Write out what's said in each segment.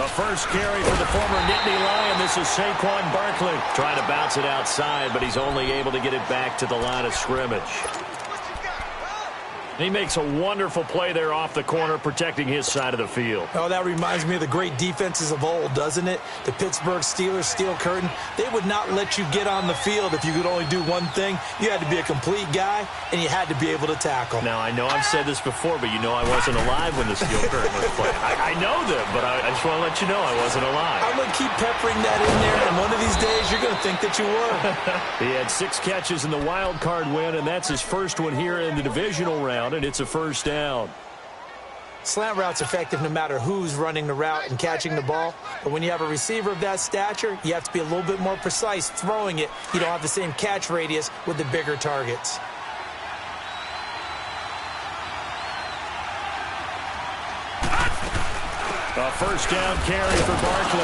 The first carry for the former Nittany Lion. This is Saquon Barkley. Trying to bounce it outside, but he's only able to get it back to the line of scrimmage. He makes a wonderful play there off the corner, protecting his side of the field. Oh, that reminds me of the great defenses of old, doesn't it? The Pittsburgh Steelers, Steel Curtain, they would not let you get on the field if you could only do one thing. You had to be a complete guy, and you had to be able to tackle. Now, I know I've said this before, but you know I wasn't alive when the Steel Curtain was playing. I know them, but I just want to let you know I wasn't alive. I'm going to keep peppering that in there, and one of these days you're going to think that you were. He had 6 catches in the wild card win, and that's his first one here in the divisional round, and it's a first down. Slant route's effective no matter who's running the route and catching the ball, but when you have a receiver of that stature, you have to be a little bit more precise throwing it. You don't have the same catch radius with the bigger targets. A first down carry for Barkley.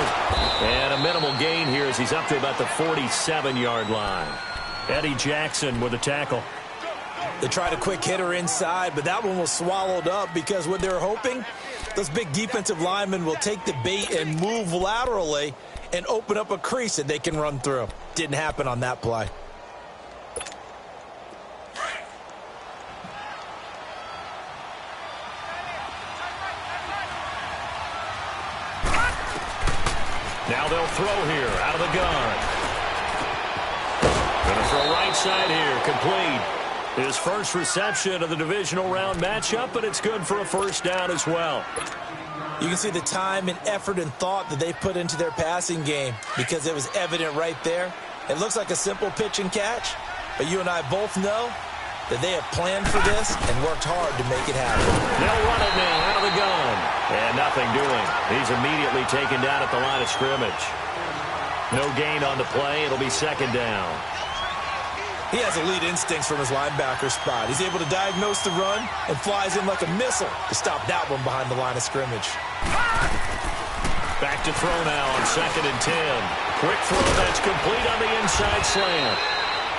And a minimal gain here as he's up to about the 47-yard line. Eddie Jackson with a tackle. They tried a quick hitter inside, but that one was swallowed up because what they're hoping, those big defensive linemen will take the bait and move laterally and open up a crease that they can run through. Didn't happen on that play. Now they'll throw here out of the gun. Going to throw right side here, complete. His first reception of the divisional round matchup, but it's good for a first down as well. You can see the time and effort and thought that they put into their passing game because it was evident right there. It looks like a simple pitch and catch, but you and I both know that they have planned for this and worked hard to make it happen. They'll run it now out of the gun. And nothing doing. He's immediately taken down at the line of scrimmage. No gain on the play. It'll be second down. He has elite instincts from his linebacker spot. He's able to diagnose the run and flies in like a missile to stop that one behind the line of scrimmage. Back to throw now on 2nd and 10. Quick throw that's complete on the inside slant.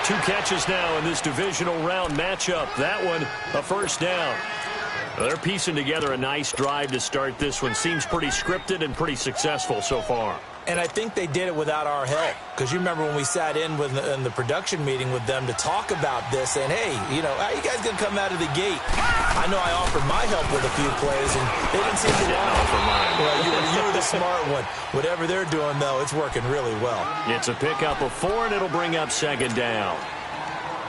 2 catches now in this divisional round matchup. That one, a first down. They're piecing together a nice drive to start this one. Seems pretty scripted and pretty successful so far. And I think they did it without our help. Because you remember when we sat in the production meeting with them to talk about this, saying, hey, you know, how are you guys going to come out of the gate? I know I offered my help with a few plays, and they didn't seem to want to offer mine. Well, you were the smart one. Whatever they're doing, though, it's working really well. It's a pickup of 4, and it'll bring up second down.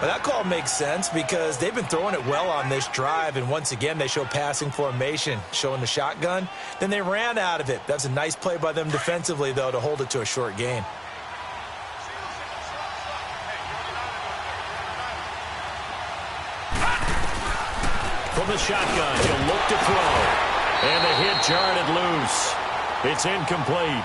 But that call makes sense because they've been throwing it well on this drive, and once again they show passing formation, showing the shotgun. Then they ran out of it. That's a nice play by them defensively, though, to hold it to a short gain. From the shotgun, he'll look to throw. And the hit jarred it loose. It's incomplete.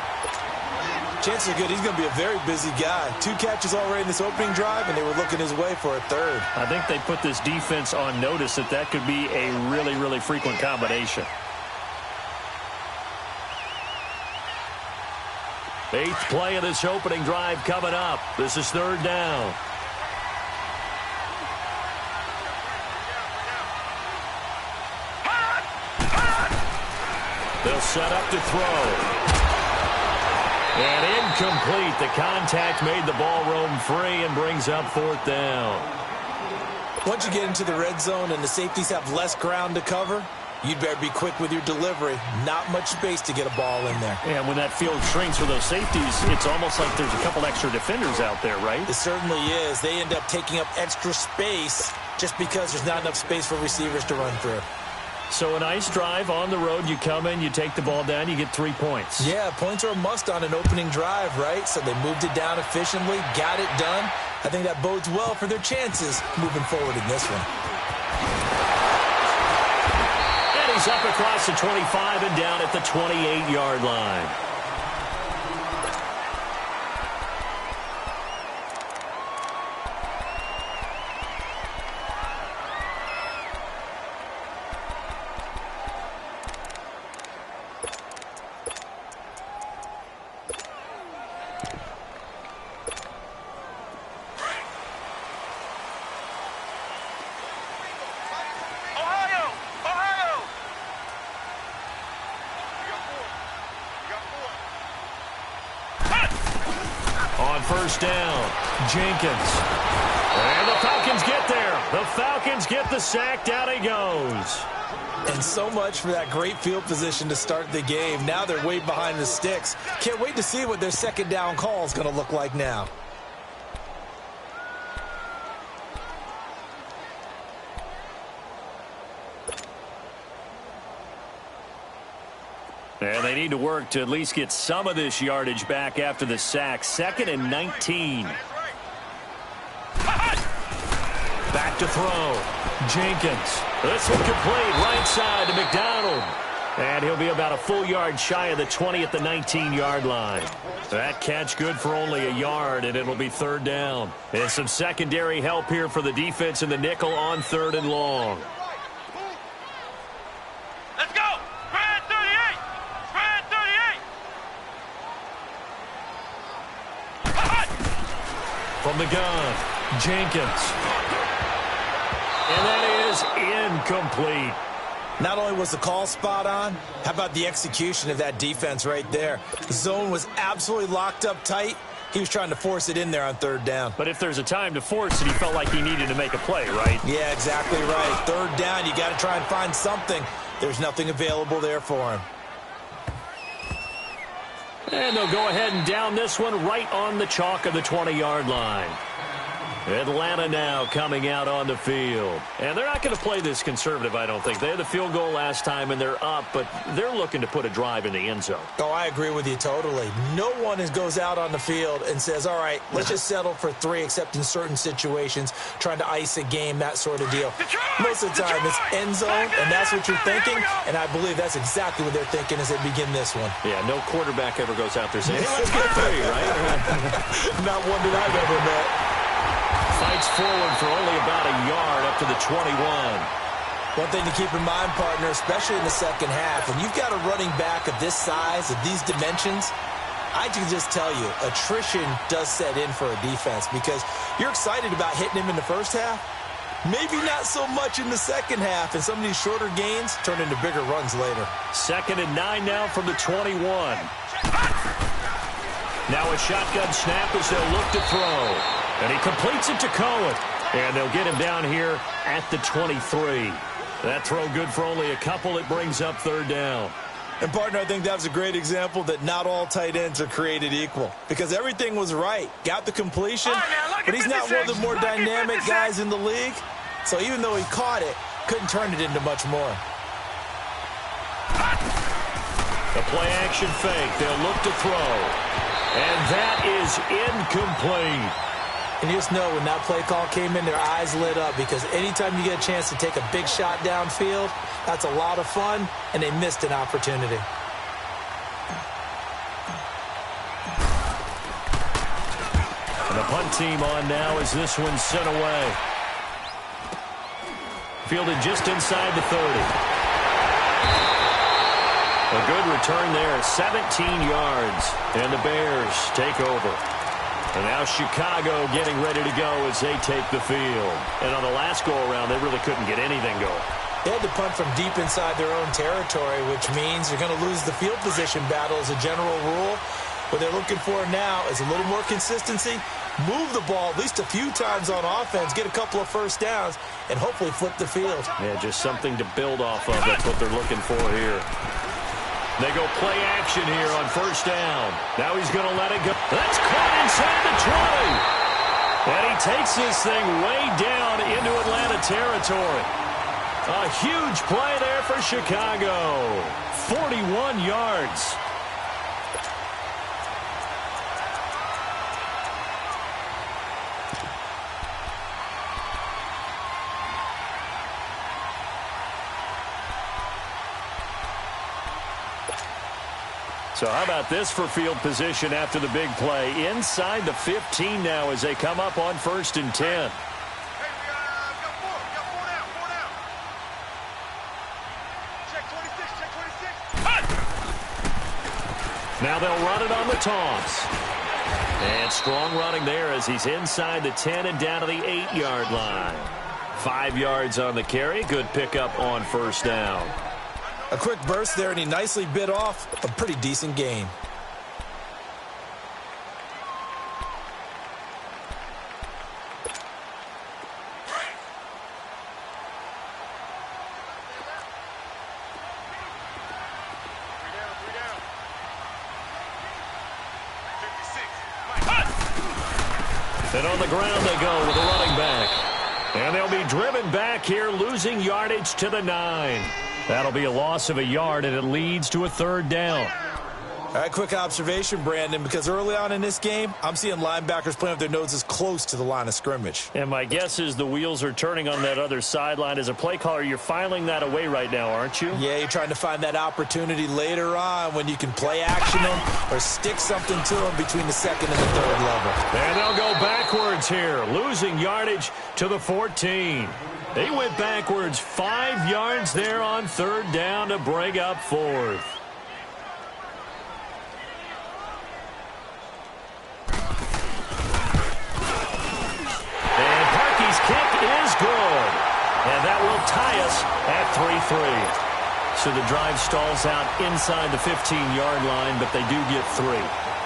Chances are good he's going to be a very busy guy. 2 catches already in this opening drive, and they were looking his way for a 3rd. I think they put this defense on notice that could be a really, really frequent combination. 8th play of this opening drive coming up. This is 3rd down. They'll set up to throw. And incomplete. The contact made the ball roam free and brings up 4th down. Once you get into the red zone and the safeties have less ground to cover, you'd better be quick with your delivery. Not much space to get a ball in there. And when that field shrinks for those safeties, it's almost like there's a couple extra defenders out there, right? It certainly is. They end up taking up extra space just because there's not enough space for receivers to run through. So a nice drive on the road. You come in, you take the ball down, you get 3 points. Yeah, points are a must on an opening drive, right? So they moved it down efficiently, got it done. I think that bodes well for their chances moving forward in this one. And he's up across the 25 and down at the 28-yard line. first down. Jenkins. And the Falcons get there. The Falcons get the sack. Down he goes. And so much for that great field position to start the game. Now they're way behind the sticks. Can't wait to see what their second down call is going to look like now. And they need to work to at least get some of this yardage back after the sack. 2nd and 19. Back to throw. Jenkins. This one complete. Right side to McDonald. And he'll be about a full yard shy of the 20 at the 19-yard line. That catch good for only a yard, and it'll be 3rd down. And some secondary help here for the defense in the nickel on 3rd and long. Let's go! Spread 38! Spread 38! From the gun, Jenkins. And that is incomplete. Not only was the call spot on, how about the execution of that defense right there? The zone was absolutely locked up tight. He was trying to force it in there on 3rd down. But if there's a time to force it, he felt like he needed to make a play, right? Yeah, exactly right. 3rd down, you got to try and find something. There's nothing available there for him. And they'll go ahead and down this one right on the chalk of the 20-yard line. Atlanta now coming out on the field. And they're not going to play this conservative, I don't think. They had the field goal last time, and they're up, but they're looking to put a drive in the end zone. Oh, I agree with you totally. No one goes out on the field and says, all right, let's just settle for 3, except in certain situations, trying to ice a game, that sort of deal. Most of the time, it's end zone, and that's what you're thinking, and I believe that's exactly what they're thinking as they begin this one. Yeah, no quarterback ever goes out there saying, hey, let's get 3, right? Not one that I've ever met. Fights forward for only about a yard up to the 21. One thing to keep in mind, partner, especially in the second half, when you've got a running back of this size, of these dimensions, I can just tell you, attrition does set in for a defense because you're excited about hitting him in the first half. Maybe not so much in the second half, and some of these shorter gains turn into bigger runs later. 2nd and 9 now from the 21. Now a shotgun snap as they'll look to throw. And he completes it to Cohen. And they'll get him down here at the 23. That throw good for only a couple. It brings up 3rd down. And, partner, I think that was a great example that not all tight ends are created equal. Because everything was right. Got the completion, but he's not one of the more dynamic guys in the league. So even though he caught it, couldn't turn it into much more. The play-action fake. They'll look to throw. And that is incomplete. And you just know when that play call came in, their eyes lit up because anytime you get a chance to take a big shot downfield, that's a lot of fun, and they missed an opportunity. And the punt team on now as this one's sent away. Fielded just inside the 30. A good return there, 17 yards, and the Bears take over. And now Chicago getting ready to go as they take the field. And on the last go-around, they really couldn't get anything going. They had to punt from deep inside their own territory, which means they're going to lose the field position battle as a general rule. What they're looking for now is a little more consistency, move the ball at least a few times on offense, get a couple of first downs, and hopefully flip the field. Yeah, just something to build off of. That's what they're looking for here. They go play action here on 1st down. Now he's going to let it go. That's caught inside the 20. And he takes this thing way down into Atlanta territory. A huge play there for Chicago. 41 yards. So how about this for field position after the big play? Inside the 15 now as they come up on 1st and 10. Hey, we got four down. Check 26. Now they'll run it on the toss. And strong running there as he's inside the 10 and down to the 8-yard line. 5 yards on the carry. Good pickup on 1st down. A quick burst there, and he nicely bit off a pretty decent gain. And on the ground they go with a running back. And they'll be driven back here, losing yardage to the 9. That'll be a loss of a yard, and it leads to a 3rd down. All right, quick observation, Brandon, because early on in this game, I'm seeing linebackers playing with their noses close to the line of scrimmage. And my guess is the wheels are turning on that other sideline. As a play caller, you're filing that away right now, aren't you? Yeah, you're trying to find that opportunity later on when you can play action them or stick something to them between the 2nd and the 3rd level. And they'll go backwards here, losing yardage to the 14. They went backwards 5 yards there on 3rd down to break up 4th. Is good. And that will tie us at 3-3. So the drive stalls out inside the 15-yard line, but they do get 3.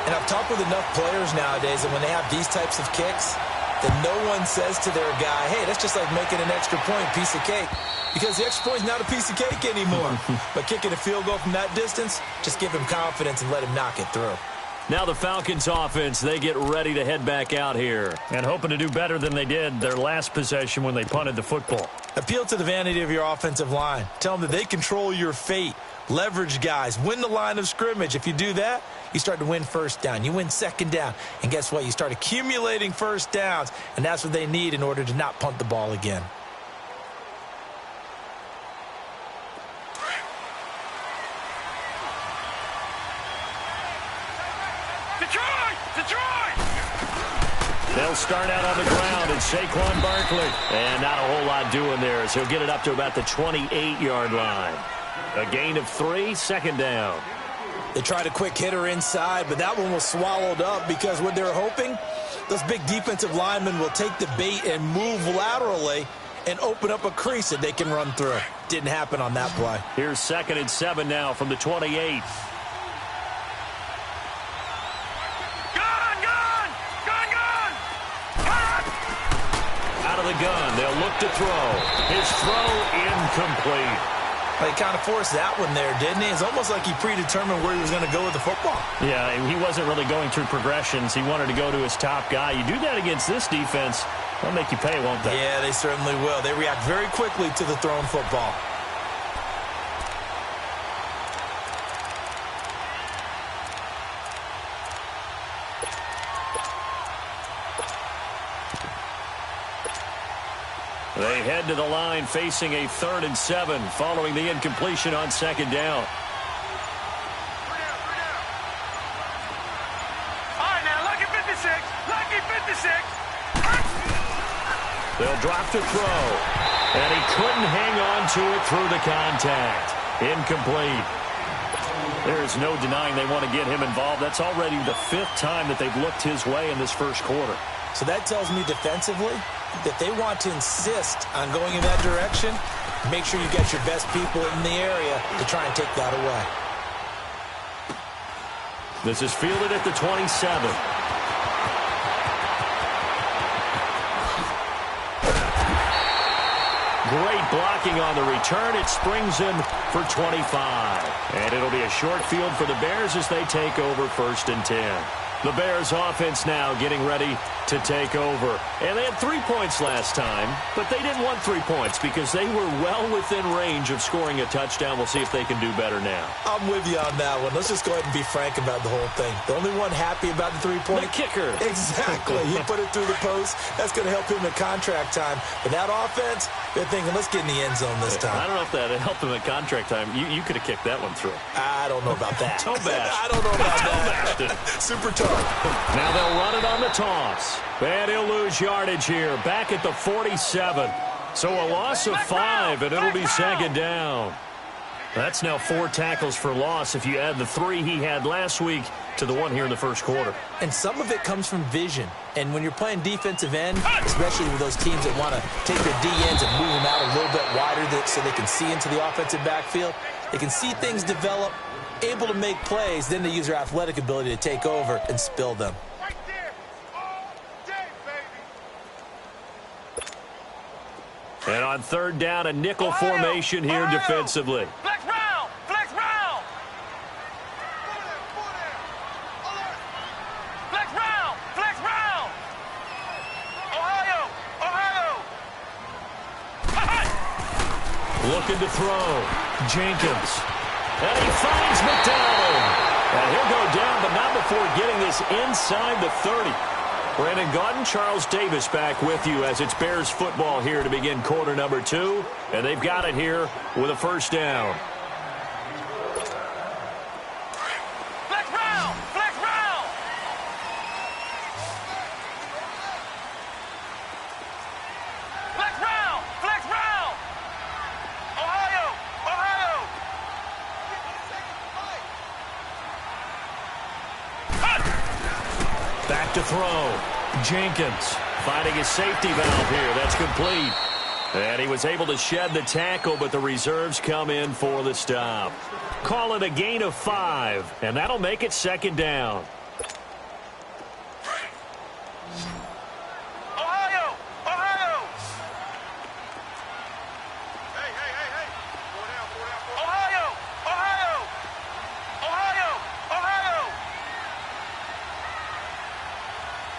And I've talked with enough players nowadays that when they have these types of kicks, that no one says to their guy, hey, that's just like making an extra point, piece of cake. Because the extra point is not a piece of cake anymore. But kicking a field goal from that distance, just give him confidence and let him knock it through. Now the Falcons offense, they get ready to head back out here and hoping to do better than they did their last possession when they punted the football. Appeal to the vanity of your offensive line. Tell them that they control your fate. Leverage guys. Win the line of scrimmage. If you do that, you start to win 1st down. You win 2nd down. And guess what? You start accumulating 1st downs. And that's what they need in order to not punt the ball again. They'll start out on the ground, and Saquon Barkley. And not a whole lot doing there as he'll get it up to about the 28-yard line. A gain of 3, 2nd down. They tried a quick hitter inside, but that one was swallowed up because what they're hoping, those big defensive linemen will take the bait and move laterally and open up a crease that they can run through. Didn't happen on that play. Here's 2nd and 7 now from the 28. The gun. They'll look to throw. His throw incomplete. He kind of forced that one there, didn't he? It's almost like he predetermined where he was going to go with the football. Yeah, he wasn't really going through progressions. He wanted to go to his top guy. You do that against this defense, they'll make you pay, won't they? Yeah, they certainly will. They react very quickly to the thrown football. They head to the line facing a 3rd and 7 following the incompletion on 2nd down. All right, now, lucky 56. Lucky 56. They'll drop to throw. And he couldn't hang on to it through the contact. Incomplete. There's no denying they want to get him involved. That's already the 5th time that they've looked his way in this 1st quarter. So that tells me defensively that they want to insist on going in that direction. Make sure you get your best people in the area to try and take that away. This is fielded at the 27. Great blocking on the return. It springs him for 25. And it'll be a short field for the Bears as they take over 1st and 10. The Bears offense now getting ready to take over. And they had 3 points last time, but they didn't want 3 points because they were well within range of scoring a touchdown. We'll see if they can do better now. I'm with you on that one. Let's just go ahead and be frank about the whole thing. The only one happy about the 3-point? The kicker. Exactly. He put it through the post. That's going to help him at contract time. But that offense, they're thinking, let's get in the end zone this time. I don't know if that helped him at contract time. You could have kicked that one through. I don't know about that. Toe bash. I don't know about that. Super tough. Now they'll run it on the toss. And he'll lose yardage here. Back at the 47. So a loss of 5, and it'll be 2nd down. That's now 4 tackles for loss if you add the 3 he had last week to the 1 here in the 1st quarter. And some of it comes from vision. And when you're playing defensive end, especially with those teams that want to take their D-ends and move them out a little bit wider so they can see into the offensive backfield, they can see things develop, able to make plays, then they use their athletic ability to take over and spill them. Right there. All day, baby. And on 3rd down, a nickel formation here defensively. Flex round. Flex round. Flex round. Flex round. Looking to throw. Jenkins. And he finds McDonald. And he'll go down, but not before getting this inside the 30. Brandon Gaudin, Charles Davis back with you as it's Bears football here to begin quarter number 2. And they've got it here with a first down. Flex round! Flex round! Flex round! Flex round! Ohio! Ohio! Back to throw. Jenkins finding his safety valve here. That's complete. And he was able to shed the tackle, but the reserves come in for the stop. Call it a gain of 5, and that'll make it second down. Ohio! Ohio! Hey, hey, hey, hey! Ohio! Ohio! Ohio! Ohio!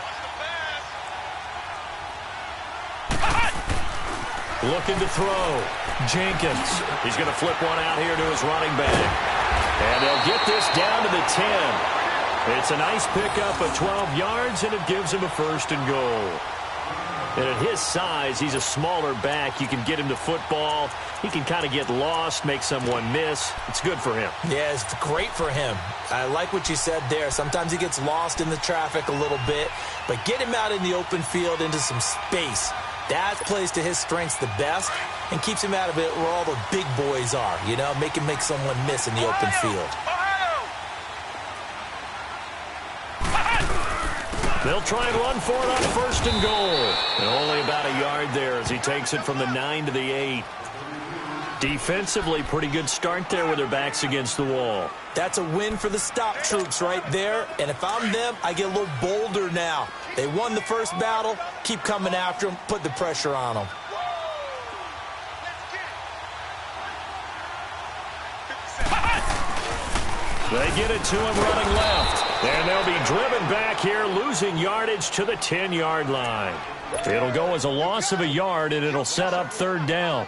Watch the pass! Looking to throw. Jenkins. He's going to flip one out here to his running back. And they'll get this down to the 10. It's a nice pickup of 12 yards, and it gives him a first and goal. And at his size, he's a smaller back. You can get him to football. He can kind of get lost, make someone miss. It's good for him. Yeah, it's great for him. I like what you said there. Sometimes he gets lost in the traffic a little bit, but get him out in the open field into some space. That plays to his strengths the best and keeps him out of it where all the big boys are, you know, make someone miss in the open field. They'll try and run for it on first and goal. And only about a yard there as he takes it from the 9 to the 8. Defensively, pretty good start there with their backs against the wall. That's a win for the stop troops right there. And if I'm them, I get a little bolder now. They won the first battle. Keep coming after them. Put the pressure on them. They get it to him running left. And they'll be driven back here, losing yardage to the 10-yard line. It'll go as a loss of a yard, and it'll set up third down.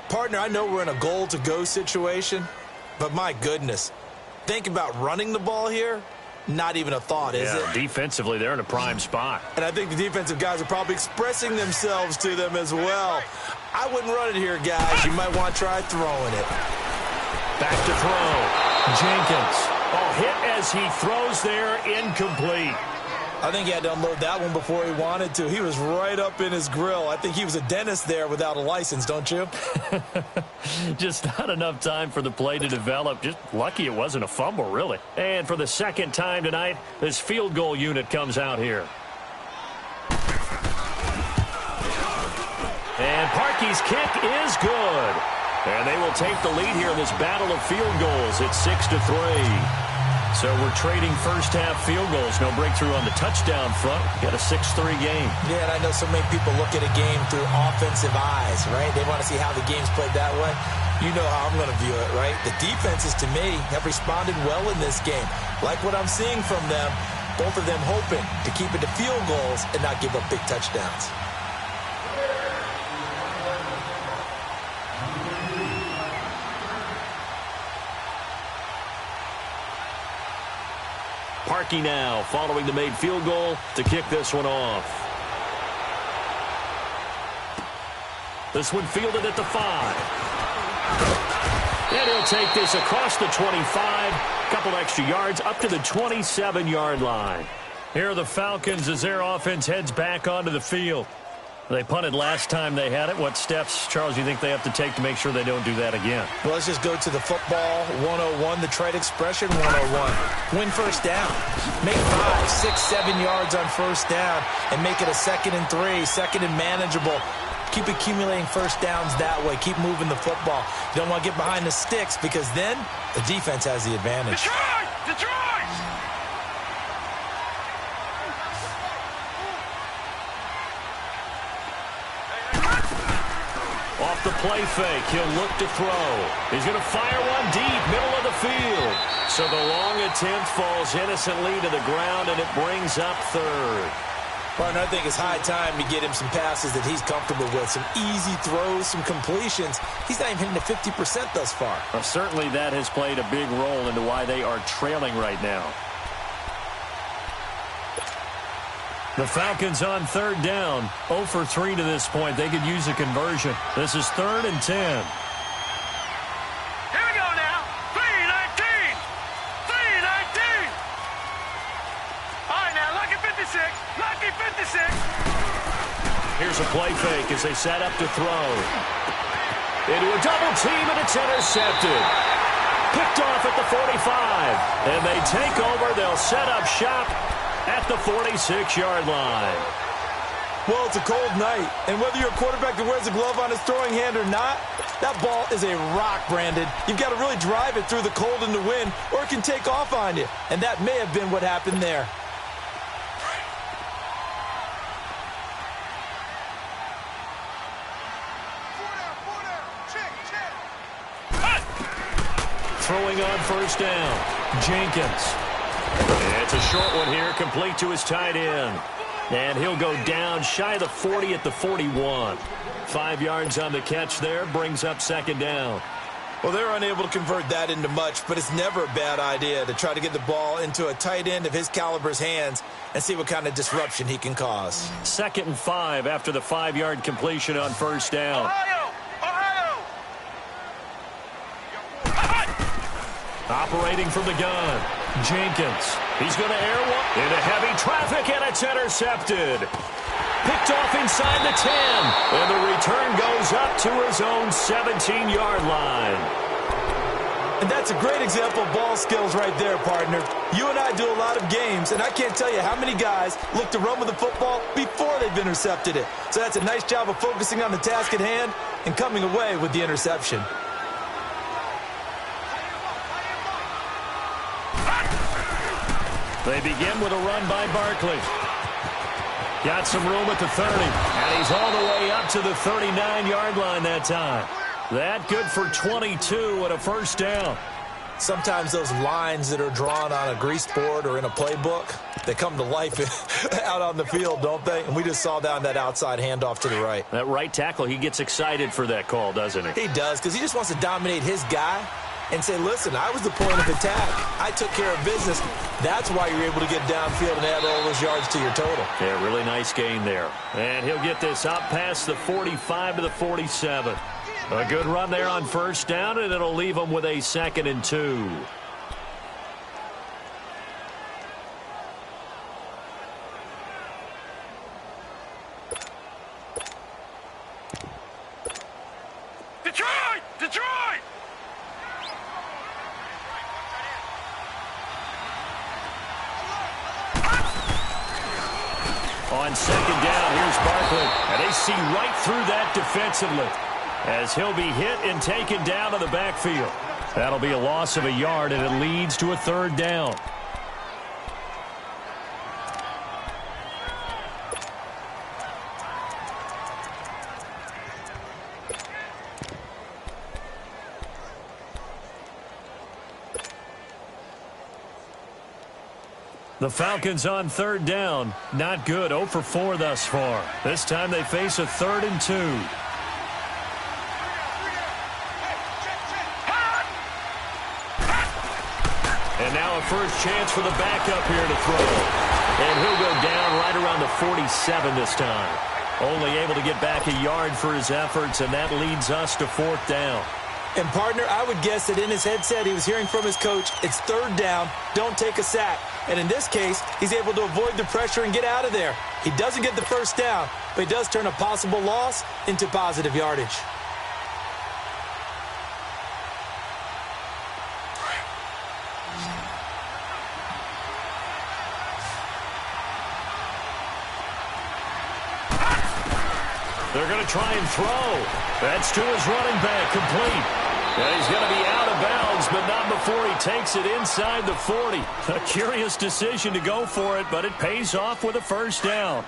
Partner, I know we're in a goal-to-go situation, but my goodness, think about running the ball here. Not even a thought, is it? Defensively, they're in a prime spot. And I think the defensive guys are probably expressing themselves to them as well. I wouldn't run it here, guys. You might want to try throwing it. Back to throw. Jenkins. Oh, hit as he throws there, incomplete. I think he had to unload that one before he wanted to. He was right up in his grill. I think he was a dentist there without a license, don't you? Just not enough time for the play to develop. Just lucky it wasn't a fumble, really. And for the second time tonight, this field goal unit comes out here. And Parkey's kick is good. And they will take the lead here in this battle of field goals. It's 6-3. So we're trading first-half field goals. No breakthrough on the touchdown front. Got a 6-3 game. Yeah, and I know so many people look at a game through offensive eyes, right? They want to see how the game's played that way. You know how I'm going to view it, right? The defenses, to me, have responded well in this game. Like what I'm seeing from them, both of them hoping to keep it to field goals and not give up big touchdowns. Parkey now following the made field goal to kick this one off. This one fielded at the 5. And he'll take this across the 25. Couple extra yards up to the 27-yard line. Here are the Falcons as their offense heads back onto the field. They punted last time they had it. What steps, Charles, you think they have to take to make sure they don't do that again? Well, let's just go to the football 101, the trade expression 101. Win first down. Make 5, 6, 7 yards on first down and make it a 2nd and 3, second and manageable. Keep accumulating first downs that way. Keep moving the football. You don't want to get behind the sticks because then the defense has the advantage. Detroit! Detroit! Off the play fake, he'll look to throw. He's going to fire one deep, middle of the field. So the long attempt falls innocently to the ground, and it brings up third. Partner, I think it's high time to get him some passes that he's comfortable with, some easy throws, some completions. He's not even hitting the 50% thus far. Well, certainly that has played a big role into why they are trailing right now. The Falcons on third down, 0 for 3 to this point. They could use a conversion. This is 3rd and 10. Here we go now. 3-19. 3-19. All right, now, lucky 56. Lucky 56. Here's a play fake as they set up to throw. Into a double team, and it's intercepted. Picked off at the 45. And they take over. They'll set up shop at the 46-yard line. Well, it's a cold night, and whether you're a quarterback that wears a glove on his throwing hand or not, that ball is a rock, Brandon. You've got to really drive it through the cold and the wind, or it can take off on you. And that may have been what happened there. Throwing on first down, Jenkins. It's a short one here, complete to his tight end. And he'll go down shy of the 40 at the 41. 5 yards on the catch there, brings up second down. Well, they're unable to convert that into much, but it's never a bad idea to try to get the ball into a tight end of his caliber's hands and see what kind of disruption he can cause. 2nd and 5 after the 5-yard completion on first down. Ohio! Operating from the gun, Jenkins. He's going to air one into heavy traffic, and it's intercepted. Picked off inside the 10, and the return goes up to his own 17-yard line. And that's a great example of ball skills right there, partner. You and I do a lot of games, and I can't tell you how many guys look to run with the football before they've intercepted it. So that's a nice job of focusing on the task at hand and coming away with the interception. They begin with a run by Barkley. Got some room at the 30, and he's all the way up to the 39-yard line that time. That good for 22 and a first down. Sometimes those lines that are drawn on a grease board or in a playbook, they come to life out on the field, don't they? And we just saw down that outside handoff to the right. That right tackle, he gets excited for that call, doesn't he? He does, because he just wants to dominate his guy and say, listen, I was the point of attack. I took care of business. That's why you're able to get downfield and add all those yards to your total. Yeah, really nice gain there. And he'll get this up past the 45 to the 47. A good run there on first down, and it'll leave him with a 2nd and 2. Detroit! On second down, here's Barkley. And they see right through that defensively as he'll be hit and taken down to the backfield. That'll be a loss of a yard, and it leads to a 3rd down. The Falcons on 3rd down. Not good. 0 for 4 thus far. This time they face a 3rd and 2. And now a first chance for the backup here to throw. And he'll go down right around the 47 this time. Only able to get back a yard for his efforts, and that leads us to 4th down. And, partner, I would guess that in his headset he was hearing from his coach, it's 3rd down, don't take a sack. And in this case, he's able to avoid the pressure and get out of there. He doesn't get the first down, but he does turn a possible loss into positive yardage. They're going to try and throw. That's to his running back, complete. And he's going to be out of bounds, but not before he takes it inside the 40. A curious decision to go for it, but it pays off with a first down.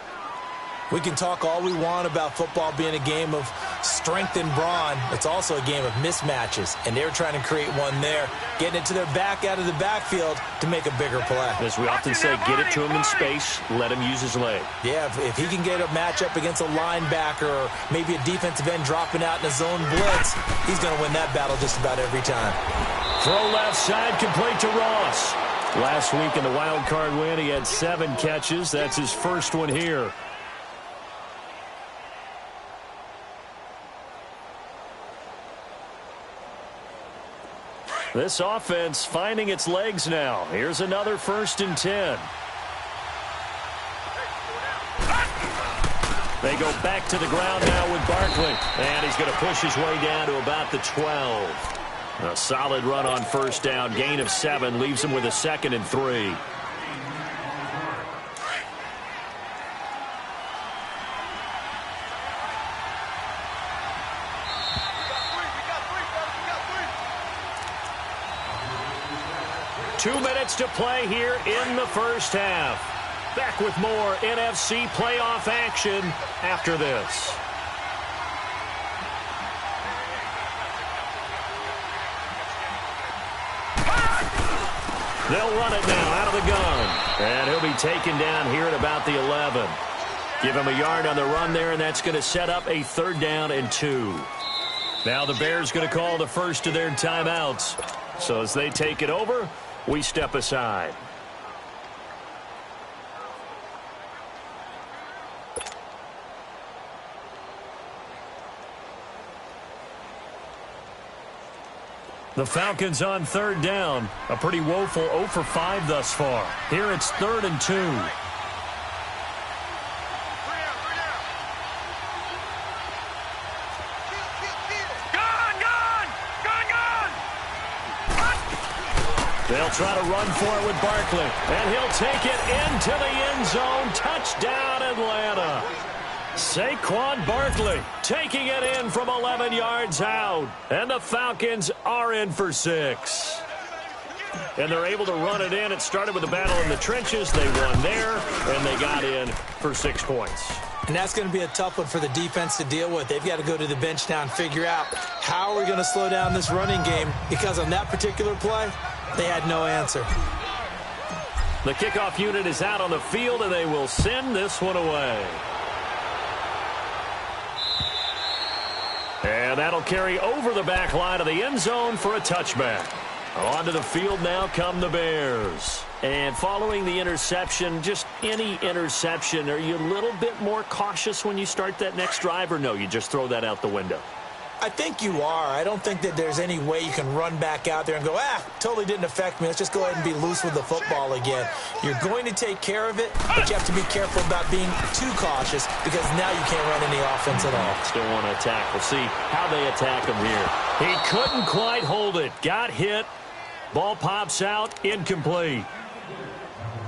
We can talk all we want about football being a game of strength and brawn. It's also a game of mismatches, and they're trying to create one there, getting it to their back out of the backfield to make a bigger play. As we often say, get it to him in space, let him use his leg. Yeah, if he can get a matchup against a linebacker or maybe a defensive end dropping out in a zone blitz, he's going to win that battle just about every time. Throw left side, complete to Ross. Last week in the wild card win, he had 7 catches. That's his first one here. This offense finding its legs now. Here's another 1st and 10. They go back to the ground now with Barkley. And he's going to push his way down to about the 12. A solid run on 1st down. Gain of 7 leaves him with a 2nd and 3. Two minutes to play here in the first half. Back with more NFC playoff action after this. They'll run it now out of the gun. And he'll be taken down here at about the 11. Give him a yard on the run there, and that's going to set up a 3rd down and 2. Now the Bears going to call the first of their timeouts. So as they take it over, we step aside. The Falcons on 3rd down. A pretty woeful 0 for 5 thus far. Here it's 3rd and 2. They'll try to run for it with Barkley. And he'll take it into the end zone. Touchdown, Atlanta. Saquon Barkley taking it in from 11 yards out. And the Falcons are in for 6. And they're able to run it in. It started with a battle in the trenches. They won there, and they got in for 6 points. And that's going to be a tough one for the defense to deal with. They've got to go to the bench now and figure out how are we going to slow down this running game, because on that particular play, they had no answer. The kickoff unit is out on the field, and they will send this one away. And that'll carry over the back line of the end zone for a touchback. Onto the field now come the Bears. And following the interception, just any interception, are you a little bit more cautious when you start that next drive, or no, you just throw that out the window? I think you are. I don't think that there's any way you can run back out there and go, totally didn't affect me. Let's just go ahead and be loose with the football again. You're going to take care of it, but you have to be careful about being too cautious, because now you can't run any offense at all. Still want to attack. We'll see how they attack him here. He couldn't quite hold it. Got hit. Ball pops out. Incomplete.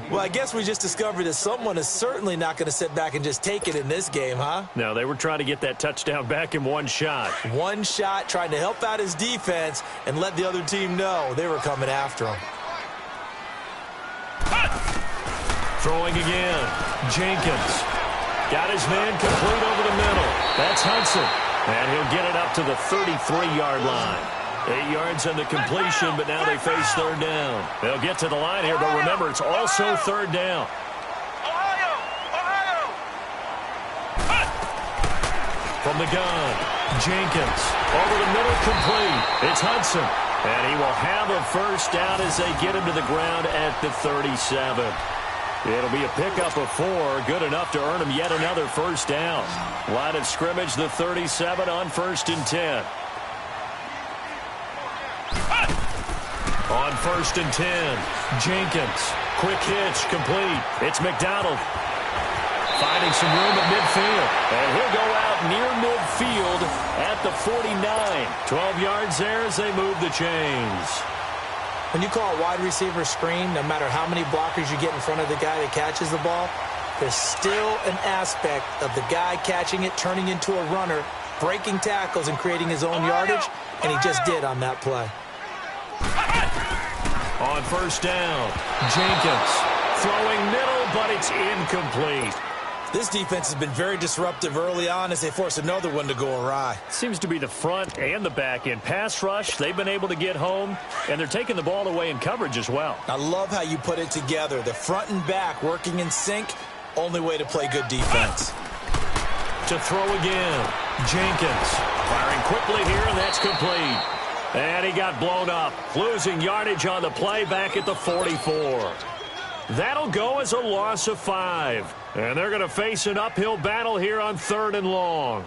Well, I guess we just discovered that someone is certainly not going to sit back and just take it in this game, huh? No, they were trying to get that touchdown back in one shot. One shot, trying to help out his defense and let the other team know they were coming after him. Throwing again. Jenkins. Got his man complete over the middle. That's Hudson. And he'll get it up to the 33-yard line. 8 yards on the completion, but now they face 3rd down. They'll get to the line here, but remember, it's also 3rd down. From the gun, Jenkins. Over the middle, complete. It's Hudson. And he will have a 1st down as they get him to the ground at the 37. It'll be a pickup of 4, good enough to earn him yet another 1st down. Line of scrimmage, the 37 on 1st and 10. On 1st and 10, Jenkins. Quick hitch, complete. It's McDonald. Finding some room at midfield. And he'll go out near midfield at the 49. 12 yards there as they move the chains. When you call a wide receiver screen, no matter how many blockers you get in front of the guy that catches the ball, there's still an aspect of the guy catching it, turning into a runner, breaking tackles and creating his own yardage, and he just did on that play. On 1st down, Jenkins throwing middle, but it's incomplete. This defense has been very disruptive early on as they force another one to go awry. Seems to be the front and the back end. Pass rush, they've been able to get home, and they're taking the ball away in coverage as well. I love how you put it together. The front and back working in sync, only way to play good defense. To throw again, Jenkins firing quickly here, and that's complete. And he got blown up, losing yardage on the play back at the 44. That'll go as a loss of 5. And they're going to face an uphill battle here on 3rd and long.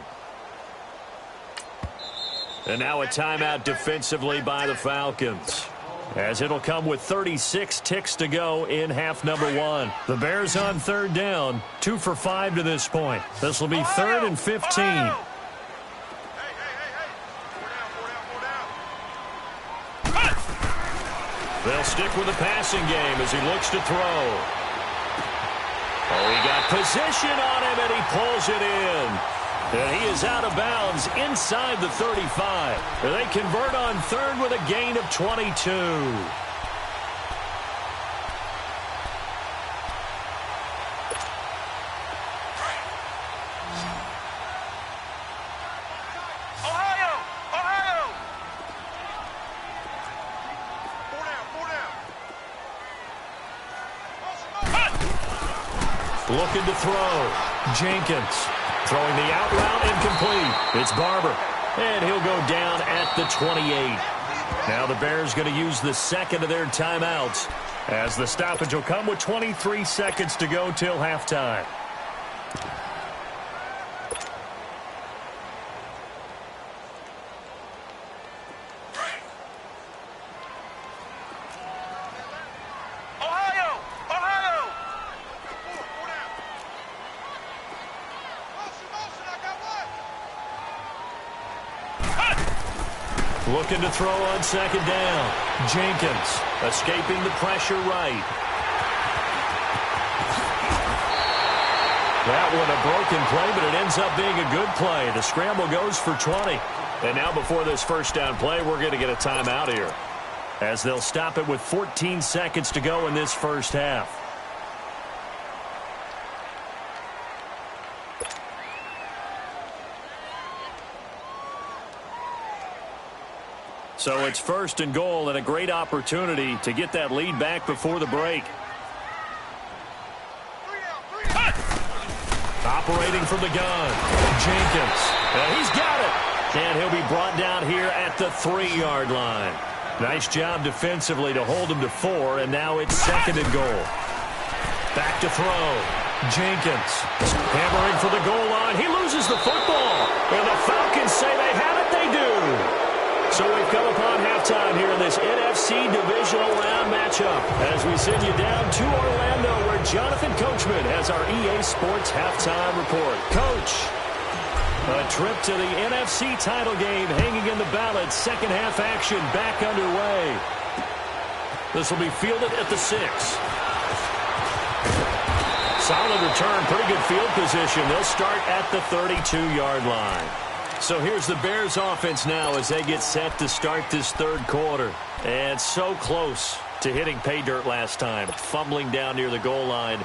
And now a timeout defensively by the Falcons, as it'll come with 36 ticks to go in half number 1. The Bears on 3rd down, 2 for 5 to this point. This will be 3rd and 15. They'll stick with the passing game as he looks to throw. Oh, he got position on him, and he pulls it in. And he is out of bounds inside the 35. They convert on 3rd with a gain of 22. Looking to throw. Jenkins throwing the out route incomplete. It's Barber, and he'll go down at the 28. Now the Bears going to use the second of their timeouts, as the stoppage will come with 23 seconds to go till halftime. Looking to throw on 2nd down. Jenkins escaping the pressure right. That one a broken play, but it ends up being a good play. The scramble goes for 20. And now before this first down play, we're going to get a timeout here, as they'll stop it with 14 seconds to go in this first half. So it's 1st and goal, and a great opportunity to get that lead back before the break. Operating from the gun, Jenkins. And he's got it. And he'll be brought down here at the 3-yard line. Nice job defensively to hold him to 4, and now it's 2nd and goal. Back to throw. Jenkins hammering for the goal line. He loses the football. And the Falcons say they have it. They do. So we've come upon halftime here in this NFC Divisional Round matchup, as we send you down to Orlando, where Jonathan Coachman has our EA Sports Halftime Report. Coach, a trip to the NFC title game hanging in the balance. Second half action back underway. This will be fielded at the 6. Solid return, pretty good field position. They'll start at the 32-yard line. So here's the Bears offense now as they get set to start this 3rd quarter. And so close to hitting pay dirt last time, fumbling down near the goal line.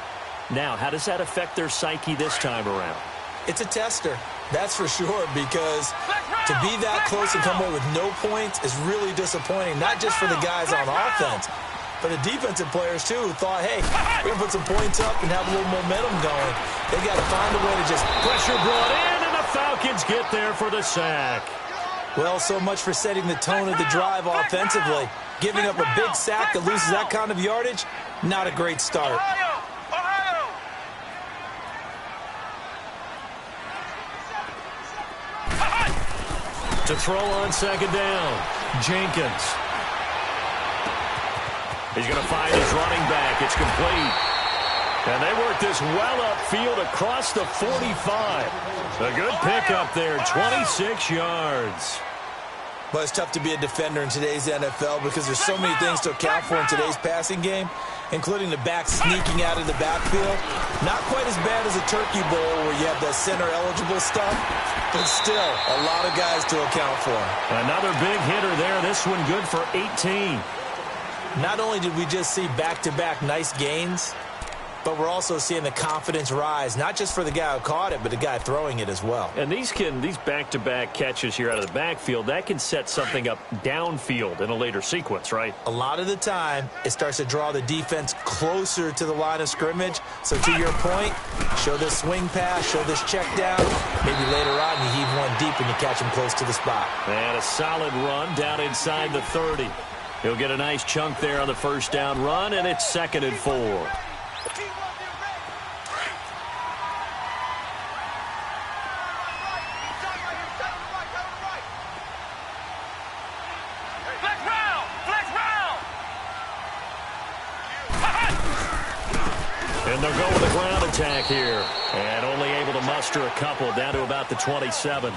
Now, how does that affect their psyche this time around? It's a tester, that's for sure, because to be that close and come away with no points is really disappointing, not just for the guys on offense, but the defensive players, too, who thought, hey, we're going to put some points up and have a little momentum going. They got to find a way to just pressure brought in. Falcons get there for the sack. Well, so much for setting the tone of the drive offensively. Giving up a big sack that loses that kind of yardage, not a great start. To throw on 2nd down, Jenkins. He's going to find his running back. It's complete. And they work this well upfield across the 45. A good pickup there, 26 yards. But it's tough to be a defender in today's NFL because there's so many things to account for in today's passing game, including the back sneaking out of the backfield. Not quite as bad as a Turkey Bowl where you have the center-eligible stuff, but still a lot of guys to account for. Another big hitter there. This one good for 18. Not only did we just see back-to-back nice gains, but we're also seeing the confidence rise, not just for the guy who caught it, but the guy throwing it as well. And these back-to-back catches here out of the backfield, that can set something up downfield in a later sequence, right? A lot of the time, it starts to draw the defense closer to the line of scrimmage. So to your point, show this swing pass, show this check down. Maybe later on you heave one deep and you catch him close to the spot. And a solid run down inside the 30. He'll get a nice chunk there on the first down run, and it's 2nd and 4. And they'll go with a ground attack here. And only able to muster a couple down to about the 27.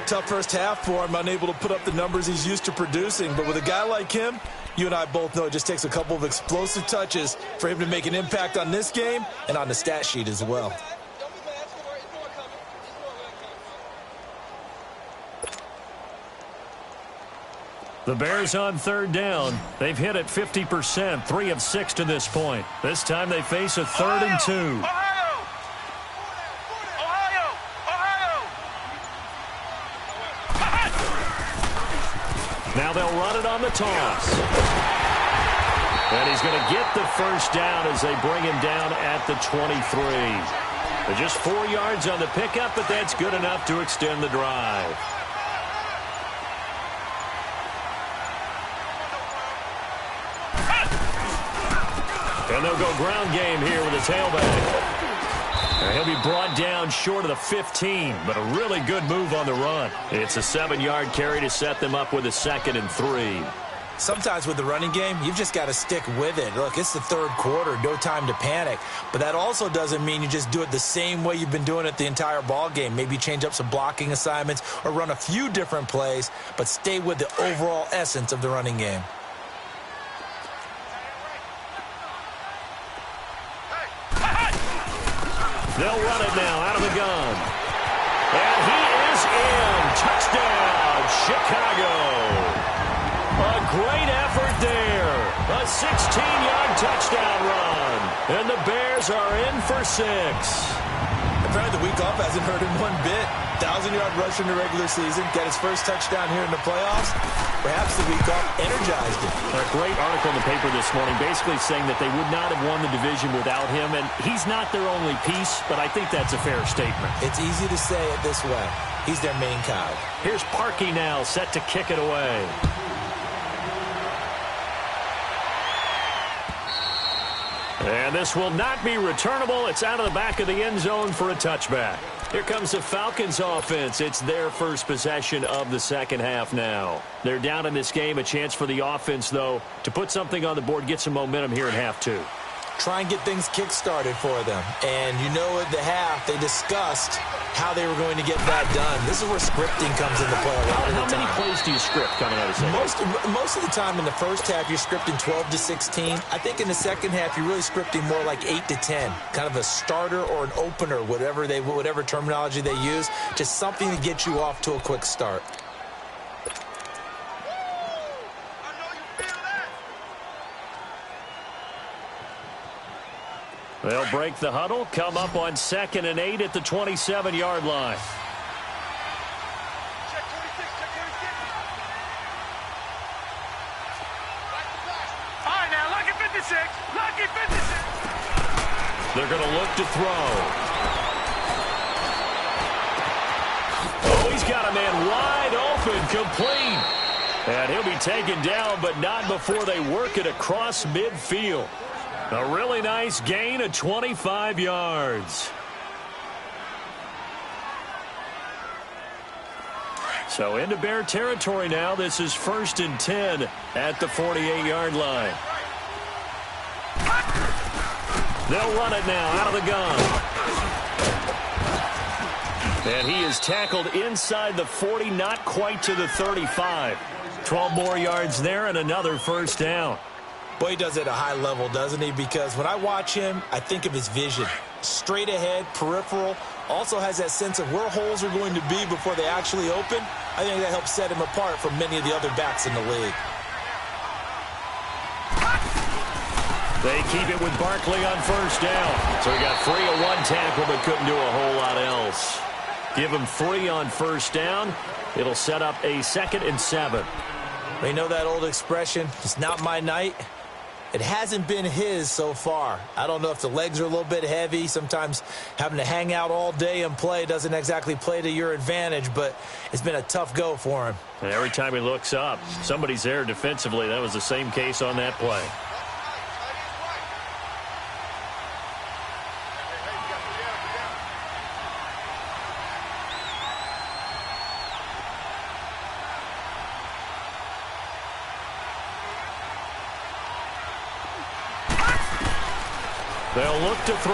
Tough first half for him, unable to put up the numbers he's used to producing. But with a guy like him, you and I both know it just takes a couple of explosive touches for him to make an impact on this game and on the stat sheet as well. The Bears on 3rd down. They've hit it 50%, 3 of 6 to this point. This time they face a 3rd and 2. Now they'll run it on the toss. And he's going to get the first down as they bring him down at the 23. They're just 4 yards on the pickup, but that's good enough to extend the drive. And they'll go ground game here with a tailback. He'll be brought down short of the 15, but a really good move on the run. It's a 7-yard carry to set them up with a 2nd and 3. Sometimes with the running game, you've just got to stick with it. Look, it's the 3rd quarter, no time to panic. But that also doesn't mean you just do it the same way you've been doing it the entire ball game. Maybe change up some blocking assignments or run a few different plays, but stay with the overall essence of the running game. They'll run it now out of the gun. And he is in. Touchdown, Chicago. A great effort there. A 16-yard touchdown run. And the Bears are in for 6. Apparently the week off hasn't hurt him one bit. 1,000-yard rush in the regular season. Got his first touchdown here in the playoffs. Perhaps the week off energized him. A great article in the paper this morning basically saying that they would not have won the division without him. And he's not their only piece, but I think that's a fair statement. It's easy to say it this way. He's their main cog. Here's Parkey now, set to kick it away. And this will not be returnable. It's out of the back of the end zone for a touchback. Here comes the Falcons offense. It's their first possession of the second half now. They're down in this game. A chance for the offense, though, to put something on the board, get some momentum here in half 2. Try and get things kick-started for them. And you know at the half, they discussed how they were going to get that done. This is where scripting comes into play a lot of the time. How many plays do you script coming out of second? Most of the time in the first half, you're scripting 12 to 16. I think in the second half, you're really scripting more like 8 to 10. Kind of a starter or an opener, whatever terminology they use. Just something to get you off to a quick start. They'll break the huddle, come up on 2nd and 8 at the 27-yard line. All right, now, lucky 56. Lucky 56. They're going to look to throw. Oh, he's got a man wide open, complete. And he'll be taken down, but not before they work it across midfield. A really nice gain of 25 yards. So into Bear territory now. This is 1st and 10 at the 48-yard line. They'll run it now out of the gun. And he is tackled inside the 40, not quite to the 35. 12 more yards there and another first down. Boy, he does it at a high level, doesn't he? Because when I watch him, I think of his vision. Straight ahead, peripheral, also has that sense of where holes are going to be before they actually open. I think that helps set him apart from many of the other backs in the league. They keep it with Barkley on first down. So he got free of one tackle but couldn't do a whole lot else. Give him 3 on first down. It'll set up a 2nd and 7. You know that old expression, it's not my night? It hasn't been his so far. I don't know if the legs are a little bit heavy. Sometimes having to hang out all day and play doesn't exactly play to your advantage, but it's been a tough go for him. And every time he looks up, somebody's there defensively. That was the same case on that play. They'll look to throw.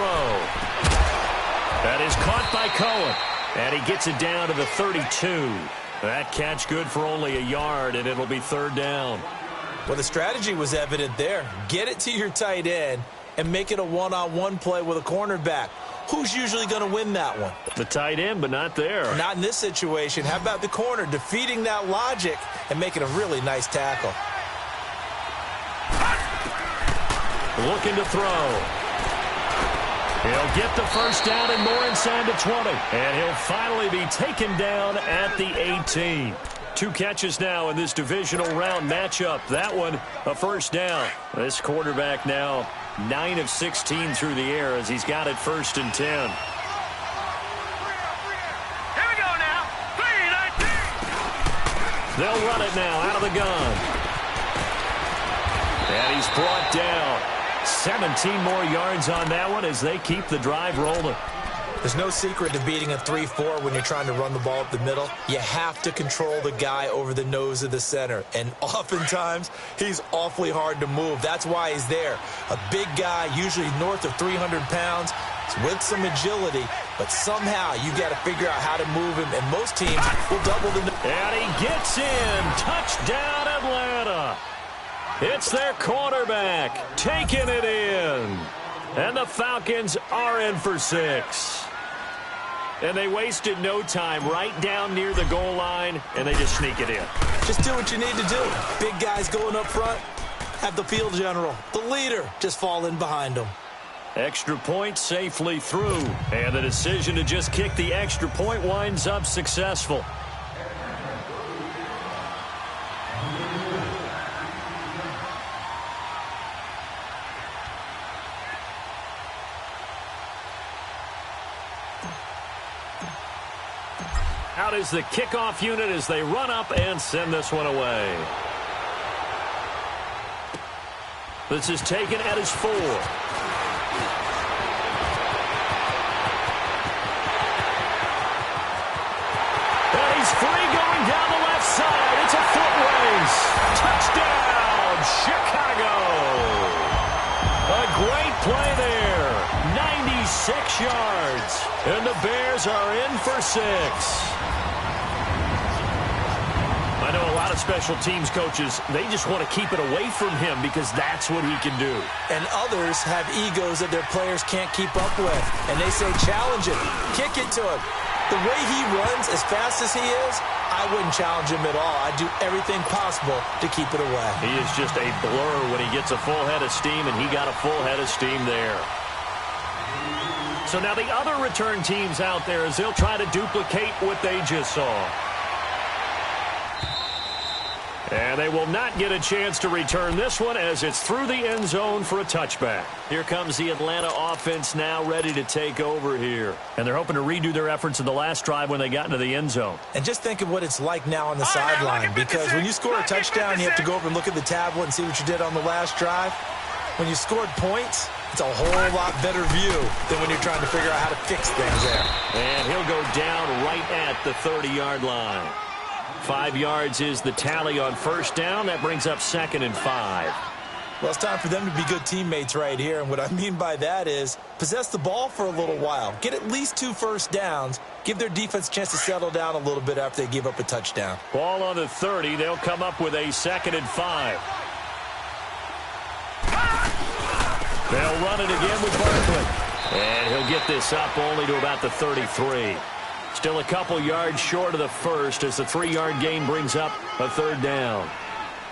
That is caught by Cohen. And he gets it down to the 32. That catch good for only a yard, and it'll be 3rd down. Well, the strategy was evident there. Get it to your tight end and make it a one-on-one play with a cornerback. Who's usually going to win that one? The tight end, but not there. Not in this situation. How about the corner defeating that logic and making a really nice tackle? Looking to throw. He'll get the first down and more inside the 20. And he'll finally be taken down at the 18. 2 catches now in this divisional round matchup. That one, a first down. This quarterback now 9 of 16 through the air as he's got it 1st and 10. Here we go now. 3-19. They'll run it now out of the gun. And he's brought down. 17 more yards on that one as they keep the drive rolling. There's no secret to beating a 3-4 when you're trying to run the ball up the middle. You have to control the guy over the nose of the center. And oftentimes, he's awfully hard to move. That's why he's there. A big guy, usually north of 300 pounds, with some agility. But somehow, you got to figure out how to move him. And most teams will double the... And he gets in. Touchdown, Atlanta. It's their quarterback taking it in. And the Falcons are in for 6. And they wasted no time right down near the goal line, and they just sneak it in. Just do what you need to do. Big guys going up front. Have the field general, the leader, just fall in behind them. Extra point safely through. And the decision to just kick the extra point winds up successful. Out is the kickoff unit as they run up and send this one away. This is taken at his 4. And he's free going down the left side. It's a foot race. Touchdown, Chicago. A great play there. 96 yards. And the Bears are in for 6. I know a lot of special teams coaches, they just want to keep it away from him because that's what he can do. And others have egos that their players can't keep up with. And they say, challenge him, kick it to him. The way he runs as fast as he is, I wouldn't challenge him at all. I'd do everything possible to keep it away. He is just a blur when he gets a full head of steam, and he got a full head of steam there. So now the other return teams out there as they'll try to duplicate what they just saw. And they will not get a chance to return this one as it's through the end zone for a touchback. Here comes the Atlanta offense now ready to take over here. And they're hoping to redo their efforts in the last drive when they got into the end zone. And just think of what it's like now on the sideline, because when you score a touchdown, you have to go over and look at the tablet and see what you did on the last drive. When you scored points, it's a whole lot better view than when you're trying to figure out how to fix things there. And he'll go down right at the 30-yard line. 5 yards is the tally on first down. That brings up 2nd and 5. Well, it's time for them to be good teammates right here. And what I mean by that is possess the ball for a little while. Get at least 2 first downs. Give their defense a chance to settle down a little bit after they give up a touchdown. Ball on the 30. They'll come up with a 2nd and 5. They'll run it again with Barkley. And he'll get this up only to about the 33. Still a couple yards short of the first as the 3-yard gain brings up a 3rd down.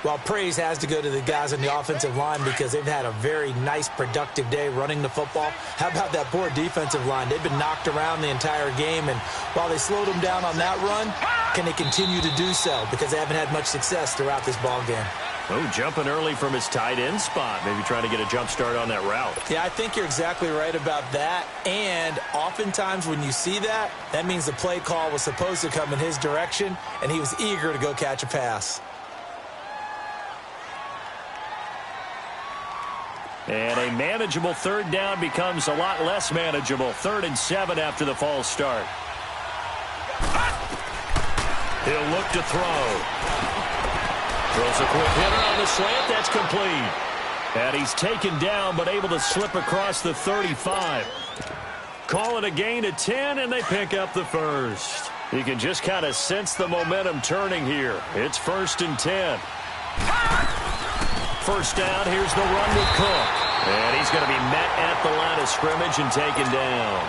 Well, praise has to go to the guys on the offensive line because they've had a very nice, productive day running the football. How about that poor defensive line? They've been knocked around the entire game, and while they slowed them down on that run, can they continue to do so? Because they haven't had much success throughout this ball game. Oh, jumping early from his tight end spot. Maybe trying to get a jump start on that route. Yeah, I think you're exactly right about that. And oftentimes when you see that, that means the play call was supposed to come in his direction, and he was eager to go catch a pass. And a manageable third down becomes a lot less manageable. 3rd and 7 after the false start. He'll look to throw. Throws a quick hitter on the slant. That's complete. And he's taken down but able to slip across the 35. Call it a gain of 10, and they pick up the first. You can just kind of sense the momentum turning here. It's 1st and 10. First down, here's the run with Cook. And he's going to be met at the line of scrimmage and taken down.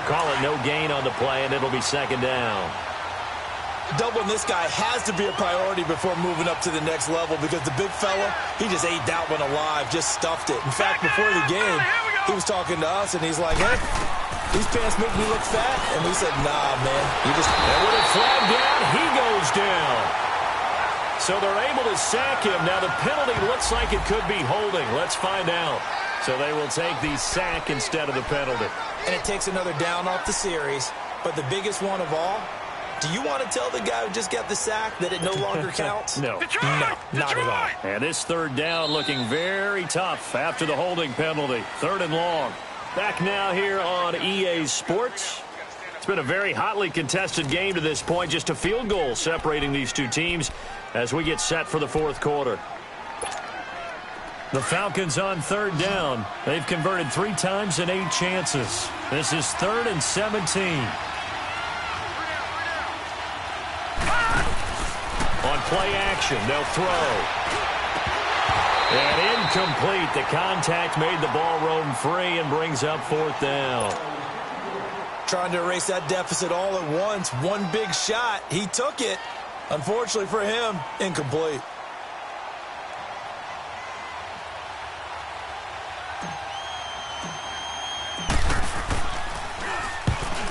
Call it no gain on the play, and it'll be 2nd down. Doubling this guy has to be a priority before moving up to the next level because the big fella, he just ate that one alive, just stuffed it. In fact, before the game, he was talking to us, and he's like, hey, these pants make me look fat. And we said, nah, man. And with it flagged down, he goes down. So they're able to sack him. Now the penalty looks like it could be holding. Let's find out. So they will take the sack instead of the penalty. And it takes another down off the series. But the biggest one of all, do you want to tell the guy who just got the sack that it no longer counts? No. No, not at all. And this 3rd down looking very tough after the holding penalty. 3rd and long. Back now here on EA Sports. It's been a very hotly contested game to this point. Just a field goal separating these two teams as we get set for the 4th quarter. The Falcons on 3rd down. They've converted 3 times in 8 chances. This is 3rd and 17. On play action, they'll throw. And incomplete. The contact made the ball roam free and brings up 4th down. Trying to erase that deficit all at once. One big shot. He took it. Unfortunately for him, incomplete.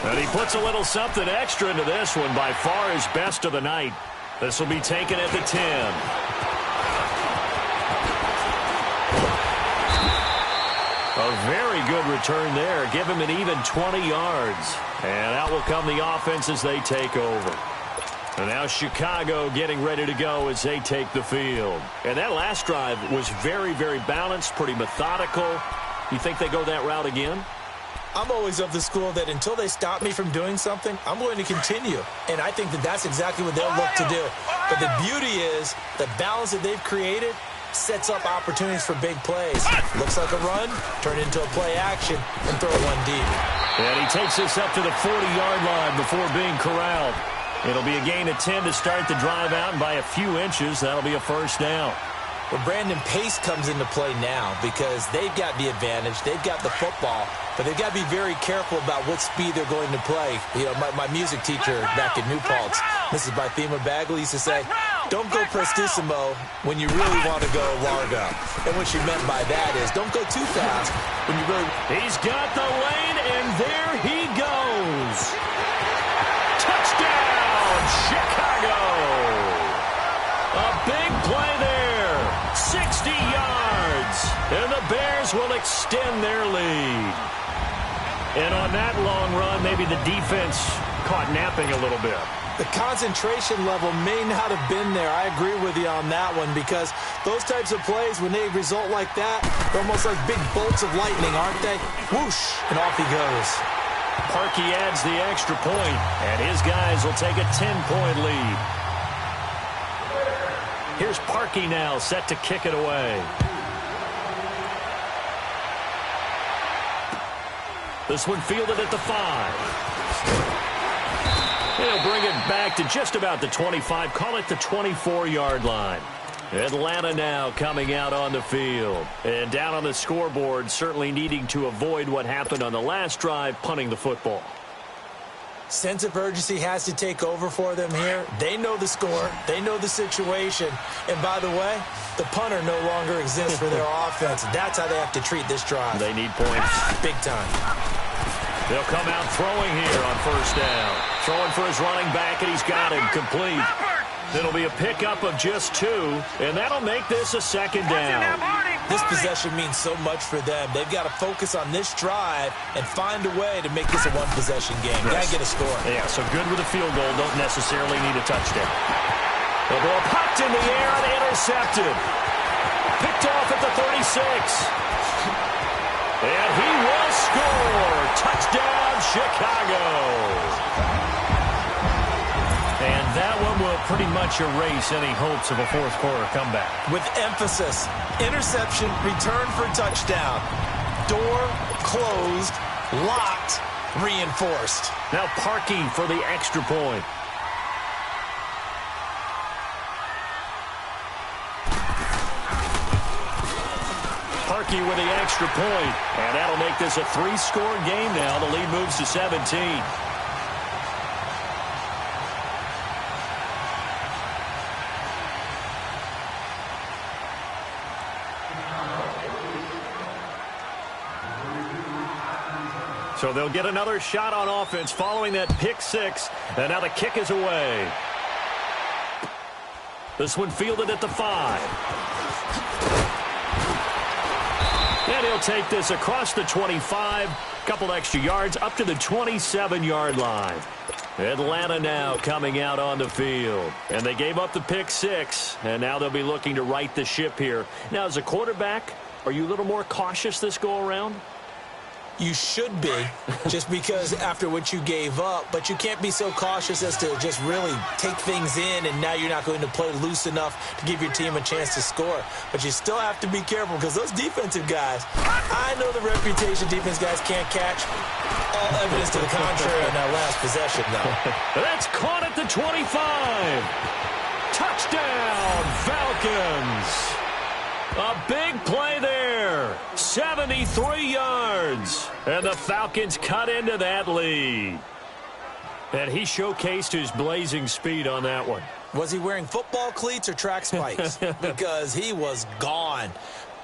And he puts a little something extra into this one. By far his best of the night. This will be taken at the 10. A very good return there. Give him an even 20 yards. And out will come the offense as they take over. And now Chicago getting ready to go as they take the field. And that last drive was very, very balanced, pretty methodical. You think they go that route again? I'm always of the school that until they stop me from doing something, I'm going to continue. And I think that that's exactly what they'll look to do. But the beauty is the balance that they've created sets up opportunities for big plays. Looks like a run, turn into a play action, and throw one deep. And he takes this up to the 40-yard line before being corralled. It'll be a gain of 10 to start the drive out, and by a few inches, that'll be a 1st down. Well, Brandon, pace comes into play now because they've got the advantage. They've got the football, but they've got to be very careful about what speed they're going to play. You know, my music teacher back in New Paltz, Mrs. Bythema Bagley, used to say, don't go prestissimo when you really want to go largo. And what she meant by that is don't go too fast when you really... He's got the lane, and there he goes. Touchdown, Chicago. A big play there. 60 yards. And the Bears will extend their lead. And on that long run, maybe the defense caught napping a little bit. The concentration level may not have been there. I agree with you on that one because those types of plays, when they result like that, they're almost like big bolts of lightning, aren't they? Whoosh, and off he goes. Parkey adds the extra point, and his guys will take a 10-point lead. Here's Parkey now, set to kick it away. This one fielded at the 5. He'll bring it back to just about the 25. Call it the 24-yard line. Atlanta now coming out on the field. And down on the scoreboard, certainly needing to avoid what happened on the last drive, punting the football. Sense of urgency has to take over for them here. They know the score. They know the situation. And by the way, the punter no longer exists for their offense. That's how they have to treat this drive. They need points. Big time. They'll come out throwing here on first down. Throwing for his running back, and he's got him complete. It'll be a pickup of just 2, and that'll make this a second down. This possession means so much for them. They've got to focus on this drive and find a way to make this a one-possession game. Got to get a score. Yeah, so good with a field goal. Don't necessarily need a touchdown. The ball popped in the air and intercepted. Picked off at the 36. And he will score. Touchdown, Chicago. And that one will pretty much erase any hopes of a fourth-quarter comeback. With emphasis, interception, return for touchdown. Door closed, locked, reinforced. Now Parkey for the extra point. Parkey with the extra point. And that'll make this a 3-score game now. The lead moves to 17. So they'll get another shot on offense following that pick 6. And now the kick is away. This one fielded at the 5. And he'll take this across the 25. Couple extra yards up to the 27-yard line. Atlanta now coming out on the field. And they gave up the pick 6. And now they'll be looking to right the ship here. Now, as a quarterback, are you a little more cautious this go-around? You should be, just because after what you gave up, but you can't be so cautious as to just really take things in, and now you're not going to play loose enough to give your team a chance to score. But you still have to be careful, because those defensive guys, I know the reputation defense guys can't catch. All evidence to the contrary in that last possession, though. That's caught at the 25. Touchdown, Falcons. A big play there. 73 yards. And the Falcons cut into that lead. And he showcased his blazing speed on that one. Was he wearing football cleats or track spikes? Because he was gone.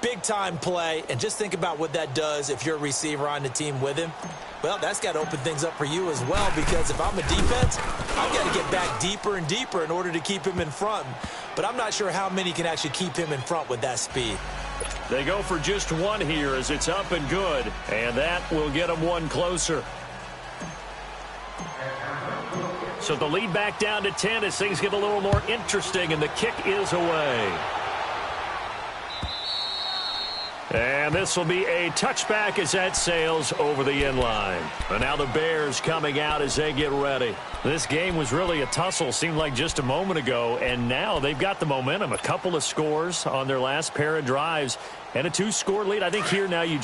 Big-time play. And just think about what that does if you're a receiver on the team with him. Well, that's got to open things up for you as well, because if I'm a defense, I've got to get back deeper and deeper in order to keep him in front. But I'm not sure how many can actually keep him in front with that speed. They go for just 1 here as it's up and good, and that will get them 1 closer. So the lead back down to 10 as things get a little more interesting, and the kick is away. And this will be a touchback as that sails over the end line. And now the Bears coming out as they get ready. This game was really a tussle, seemed like just a moment ago, and now they've got the momentum. A couple of scores on their last pair of drives and a 2-score lead. I think here now you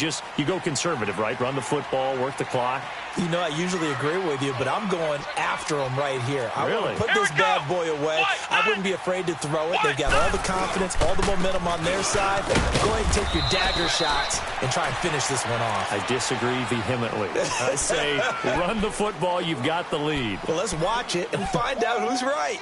go conservative, right? Run the football, work the clock. You know, I usually agree with you, but I'm going after them right here. I want to put this bad boy away. I wouldn't be afraid to throw it. They've got all the confidence, all the momentum on their side. Go ahead and take your dagger shots and try and finish this one off. I disagree vehemently. I say run the football. You've got the lead. Well, let's watch it and find out who's right.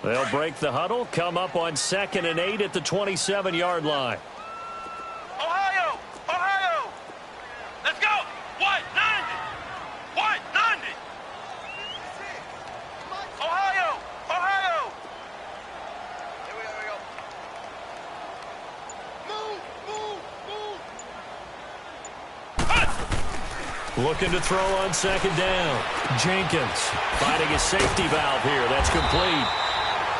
They'll break the huddle, come up on 2nd and 8 at the 27-yard line. Ohio! Ohio! Let's go! What? 90! What? 90! Ohio! Ohio! Here we go. Move! Looking to throw on 2nd down. Jenkins finding a safety valve here. That's complete.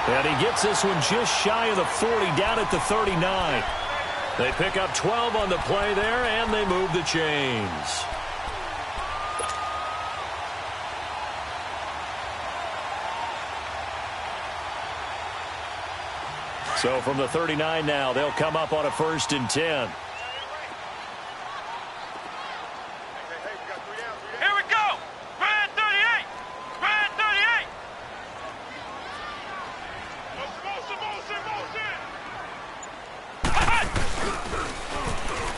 And he gets this one just shy of the 40, down at the 39. They pick up 12 on the play there, and they move the chains. So from the 39 now, they'll come up on a 1st and 10.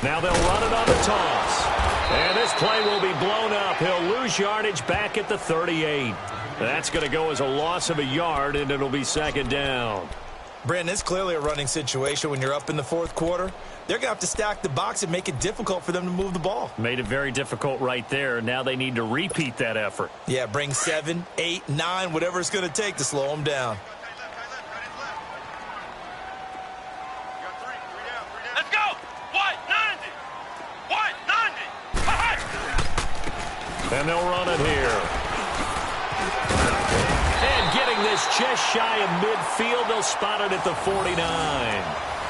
Now they'll run it on the toss. And this play will be blown up. He'll lose yardage back at the 38. That's going to go as a loss of a yard, and it'll be second down. Brandon, it's clearly a running situation when you're up in the fourth quarter. They're going to have to stack the box and make it difficult for them to move the ball. Made it very difficult right there. Now they need to repeat that effort. Yeah, bring 7, 8, 9, whatever it's going to take to slow them down. Let's go! White 90! White 90! And they'll run it here. And getting this just shy of midfield, they'll spot it at the 49.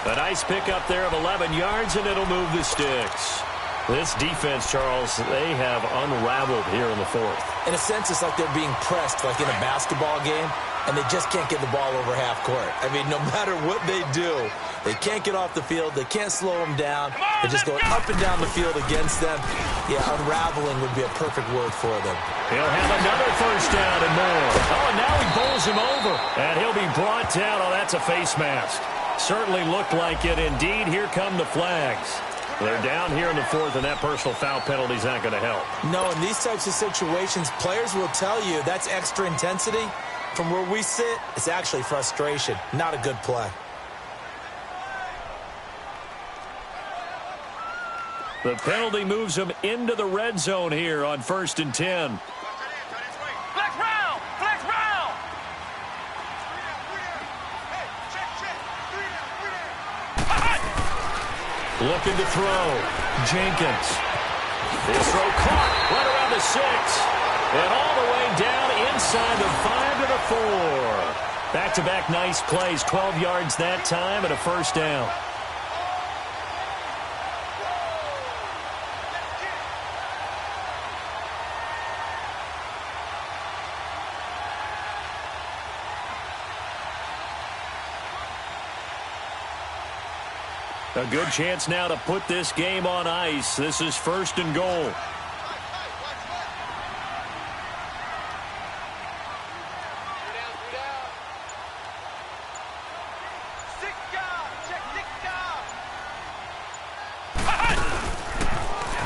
A nice pickup there of 11 yards, and it'll move the sticks. This defense, Charles, they have unraveled here in the fourth. In a sense, it's like they're being pressed like in a basketball game, and they just can't get the ball over half court. I mean, no matter what they do, they can't get off the field. They can't slow them down. They're just going up and down the field against them. Yeah, unraveling would be a perfect word for them. He'll have another first down and more. Oh, and now he bowls him over, and he'll be brought down. Oh, that's a face mask. Certainly looked like it. Indeed, here come the flags. They're down here in the fourth, and that personal foul penalty is not going to help. No, in these types of situations, players will tell you that's extra intensity. From where we sit, it's actually frustration. Not a good play. The penalty moves him into the red zone here on 1st and 10. Flex round! Flex round! Looking to throw. Jenkins. His throw caught right around the 6. And all the way down inside the 5 to the 4. Back-to-back nice plays. 12 yards that time and a first down. A good chance now to put this game on ice. This is 1st and goal.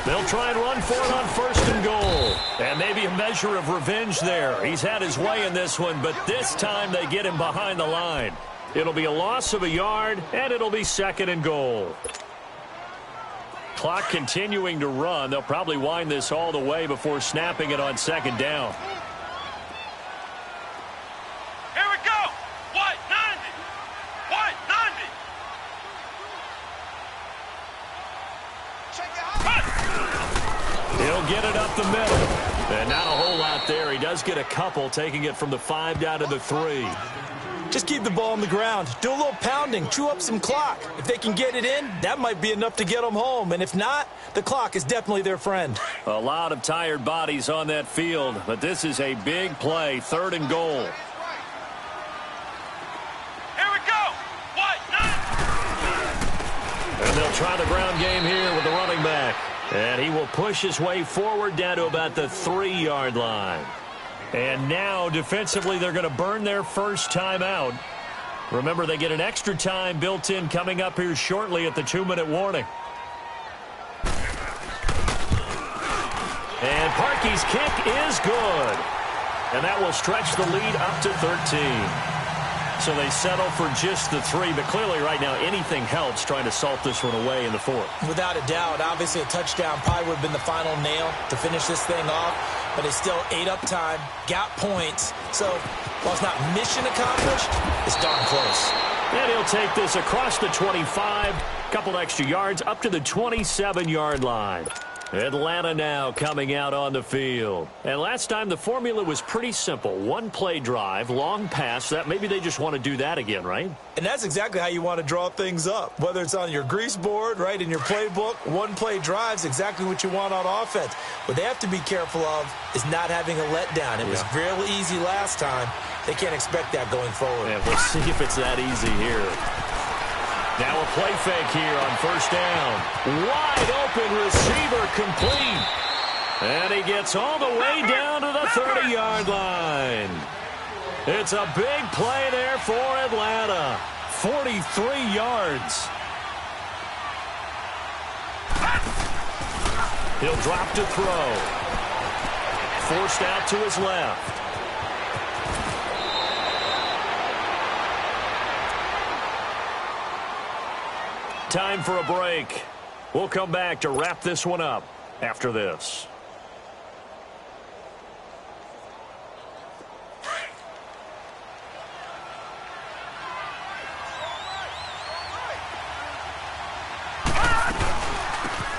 They'll try and run for it on 1st and goal. And maybe a measure of revenge there. He's had his way in this one, but this time they get him behind the line. It'll be a loss of a yard, and it'll be 2nd and goal. Clock continuing to run. They'll probably wind this all the way before snapping it on 2nd down. Here we go! White 90! White 90! Check it out! He'll get it up the middle. And not a whole lot there. He does get a couple, taking it from the 5 down to the 3. Just keep the ball on the ground. Do a little pounding. Chew up some clock. If they can get it in, that might be enough to get them home. And if not, the clock is definitely their friend. A lot of tired bodies on that field, but this is a big play. 3rd and goal. Here we go! White 90! And they'll try the ground game here with the running back. And he will push his way forward down to about the 3-yard line. And now, defensively, they're going to burn their first time out. Remember, they get an extra time built in coming up here shortly at the 2-minute warning. And Parkey's kick is good. And that will stretch the lead up to 13. So they settle for just the 3, but clearly right now anything helps trying to salt this one away in the 4th. Without a doubt, obviously a touchdown probably would have been the final nail to finish this thing off, but it's still ate up time, got points. So while it's not mission accomplished, it's darn close. And he'll take this across the 25, couple extra yards up to the 27-yard line. Atlanta now coming out on the field. And last time the formula was pretty simple. 1-play drive, long pass. That maybe they just want to do that again, right? And that's exactly how you want to draw things up. Whether it's on your grease board, right, in your playbook, 1-play drive's exactly what you want on offense. What they have to be careful of is not having a letdown. It was real easy last time. They can't expect that going forward. Yeah, we'll see if it's that easy here. Now a play fake here on 1st down. Wide open receiver complete. And he gets all the way down to the 30-yard line. It's a big play there for Atlanta. 43 yards. He'll drop to throw. Forced out to his left. Time for a break. We'll come back to wrap this one up after this.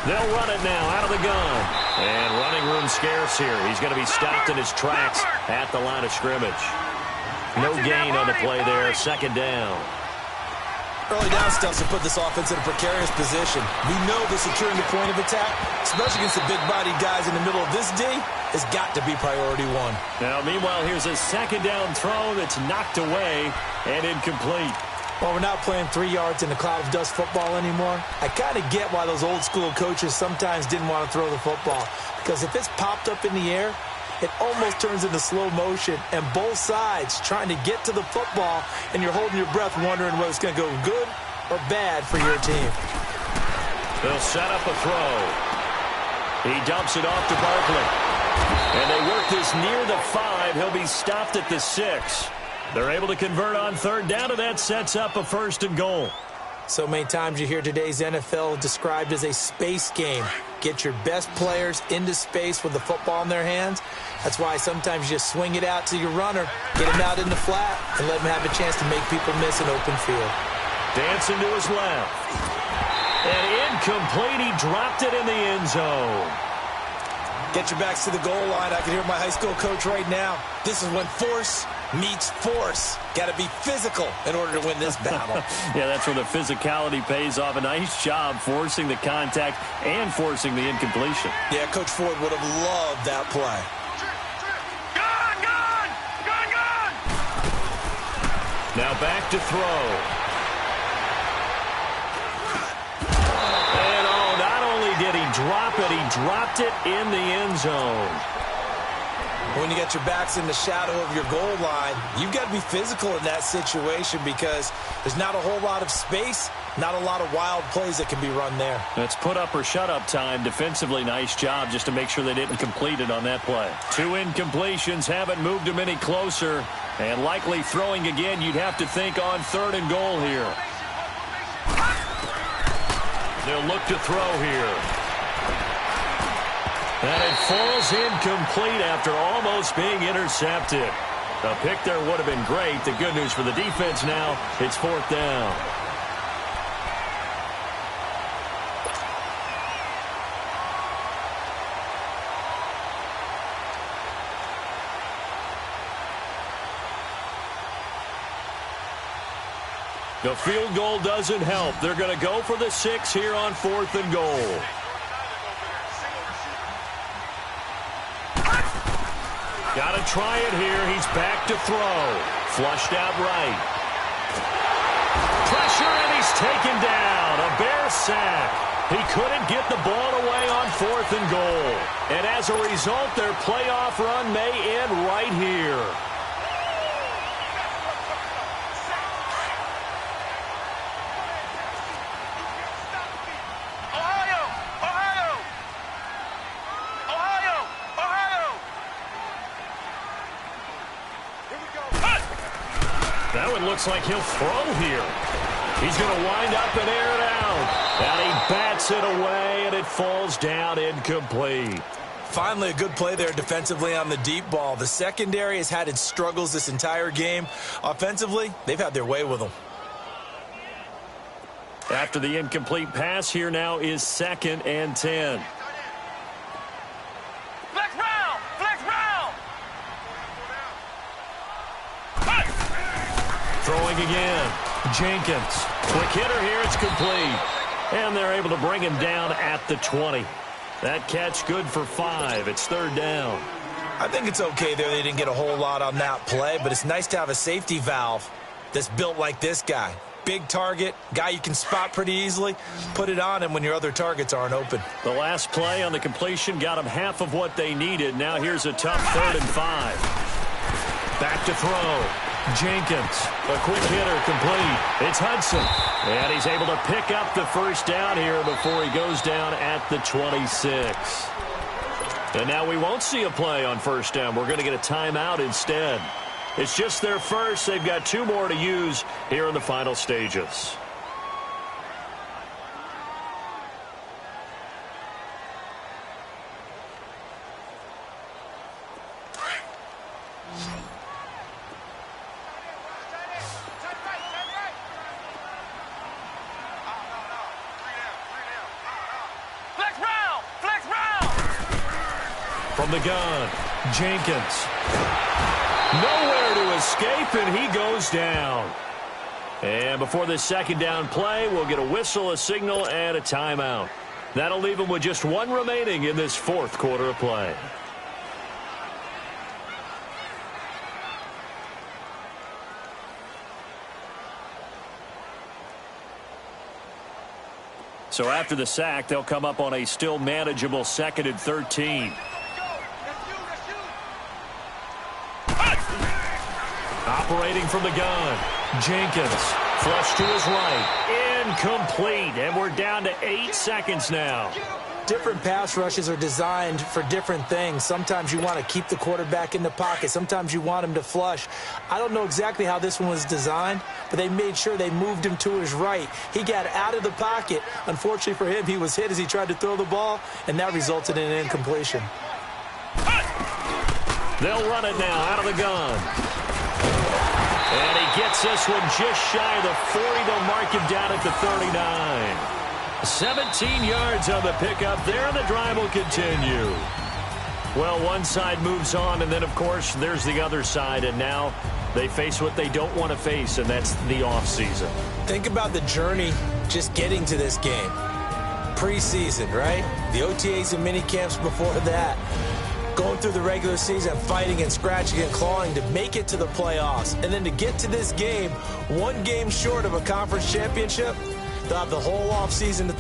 They'll run it now out of the gun. And running room scarce here. He's going to be stopped in his tracks at the line of scrimmage. No gain on the play there. Second down. Early down stunts will put this offense in a precarious position. We know that securing the point of attack, especially against the big-bodied guys in the middle of this D, has got to be priority one. Now, meanwhile, here's a second down throw that's knocked away and incomplete. Well, we're not playing 3 yards in a cloud of dust football anymore. I kind of get why those old-school coaches sometimes didn't want to throw the football. Because if it's popped up in the air, it almost turns into slow motion, and both sides trying to get to the football, and you're holding your breath wondering whether it's going to go good or bad for your team. They'll set up a throw. He dumps it off to Barkley. And they work this near the 5. He'll be stopped at the 6. They're able to convert on third down, and that sets up a 1st and goal. So many times you hear today's NFL described as a space game. Get your best players into space with the football in their hands. That's why sometimes you just swing it out to your runner, get him out in the flat, and let him have a chance to make people miss an open field. Dancing to his left. And incomplete. He dropped it in the end zone. Get your backs to the goal line. I can hear my high school coach right now. This is when force meets force. Got to be physical in order to win this battle. Yeah, that's where the physicality pays off. A nice job forcing the contact and forcing the incompletion. Yeah, Coach Ford would have loved that play. Gun! Now back to throw. And not only did he drop it, he dropped it in the end zone. When you get your backs in the shadow of your goal line, you've got to be physical in that situation because there's not a whole lot of space, not a lot of wild plays that can be run there. That's put up or shut up time. Defensively, nice job just to make sure they didn't complete it on that play. 2 incompletions haven't moved him any closer. And likely throwing again, you'd have to think on 3rd and goal here. They'll look to throw here. And it falls incomplete after almost being intercepted. A pick there would have been great. The good news for the defense now, it's 4th down. The field goal doesn't help. They're going to go for the 6 here on 4th and goal. Got to try it here. He's back to throw. Flushed out right. Pressure, and he's taken down. A Bear sack. He couldn't get the ball away on 4th and goal. And as a result, their playoff run may end right here. That one looks like he'll throw here. He's going to wind up and air it out. And he bats it away, and it falls down incomplete. Finally, a good play there defensively on the deep ball. The secondary has had its struggles this entire game. Offensively, they've had their way with them. After the incomplete pass, here now is 2nd and 10. Throwing again. Jenkins. Quick hitter here. It's complete. And they're able to bring him down at the 20. That catch good for 5. It's 3rd down. I think it's okay there. They didn't get a whole lot on that play, but it's nice to have a safety valve that's built like this guy. Big target, guy you can spot pretty easily. Put it on him when your other targets aren't open. The last play on the completion got them half of what they needed. Now here's a tough 3rd and 5. Back to throw. Jenkins, a quick hitter, complete. It's Hudson, and he's able to pick up the first down here before he goes down at the 26. And now we won't see a play on first down. We're going to get a timeout instead. It's just their first. They've got 2 more to use here in the final stages. From the gun, Jenkins. Nowhere to escape, and he goes down. And before this second down play, we'll get a whistle, a signal, and a timeout. That'll leave him with just 1 remaining in this 4th quarter of play. So after the sack, they'll come up on a still manageable 2nd and 13. Operating from the gun, Jenkins, flush to his right, incomplete, and we're down to 8 seconds now. Different pass rushes are designed for different things. Sometimes you want to keep the quarterback in the pocket. Sometimes you want him to flush. I don't know exactly how this one was designed, but they made sure they moved him to his right. He got out of the pocket. Unfortunately for him, he was hit as he tried to throw the ball, and that resulted in an incompletion. They'll run it now out of the gun. And he gets this one just shy of the 40. They'll mark him down at the 39. 17 yards on the pickup there, and the drive will continue. Well, one side moves on, and then, of course, there's the other side, and now they face what they don't want to face, and that's the offseason. Think about the journey just getting to this game. Preseason, right? The OTAs and mini camps before that. Going through the regular season, fighting and scratching and clawing to make it to the playoffs. And then to get to this game, 1 game short of a conference championship, they'll have the whole offseason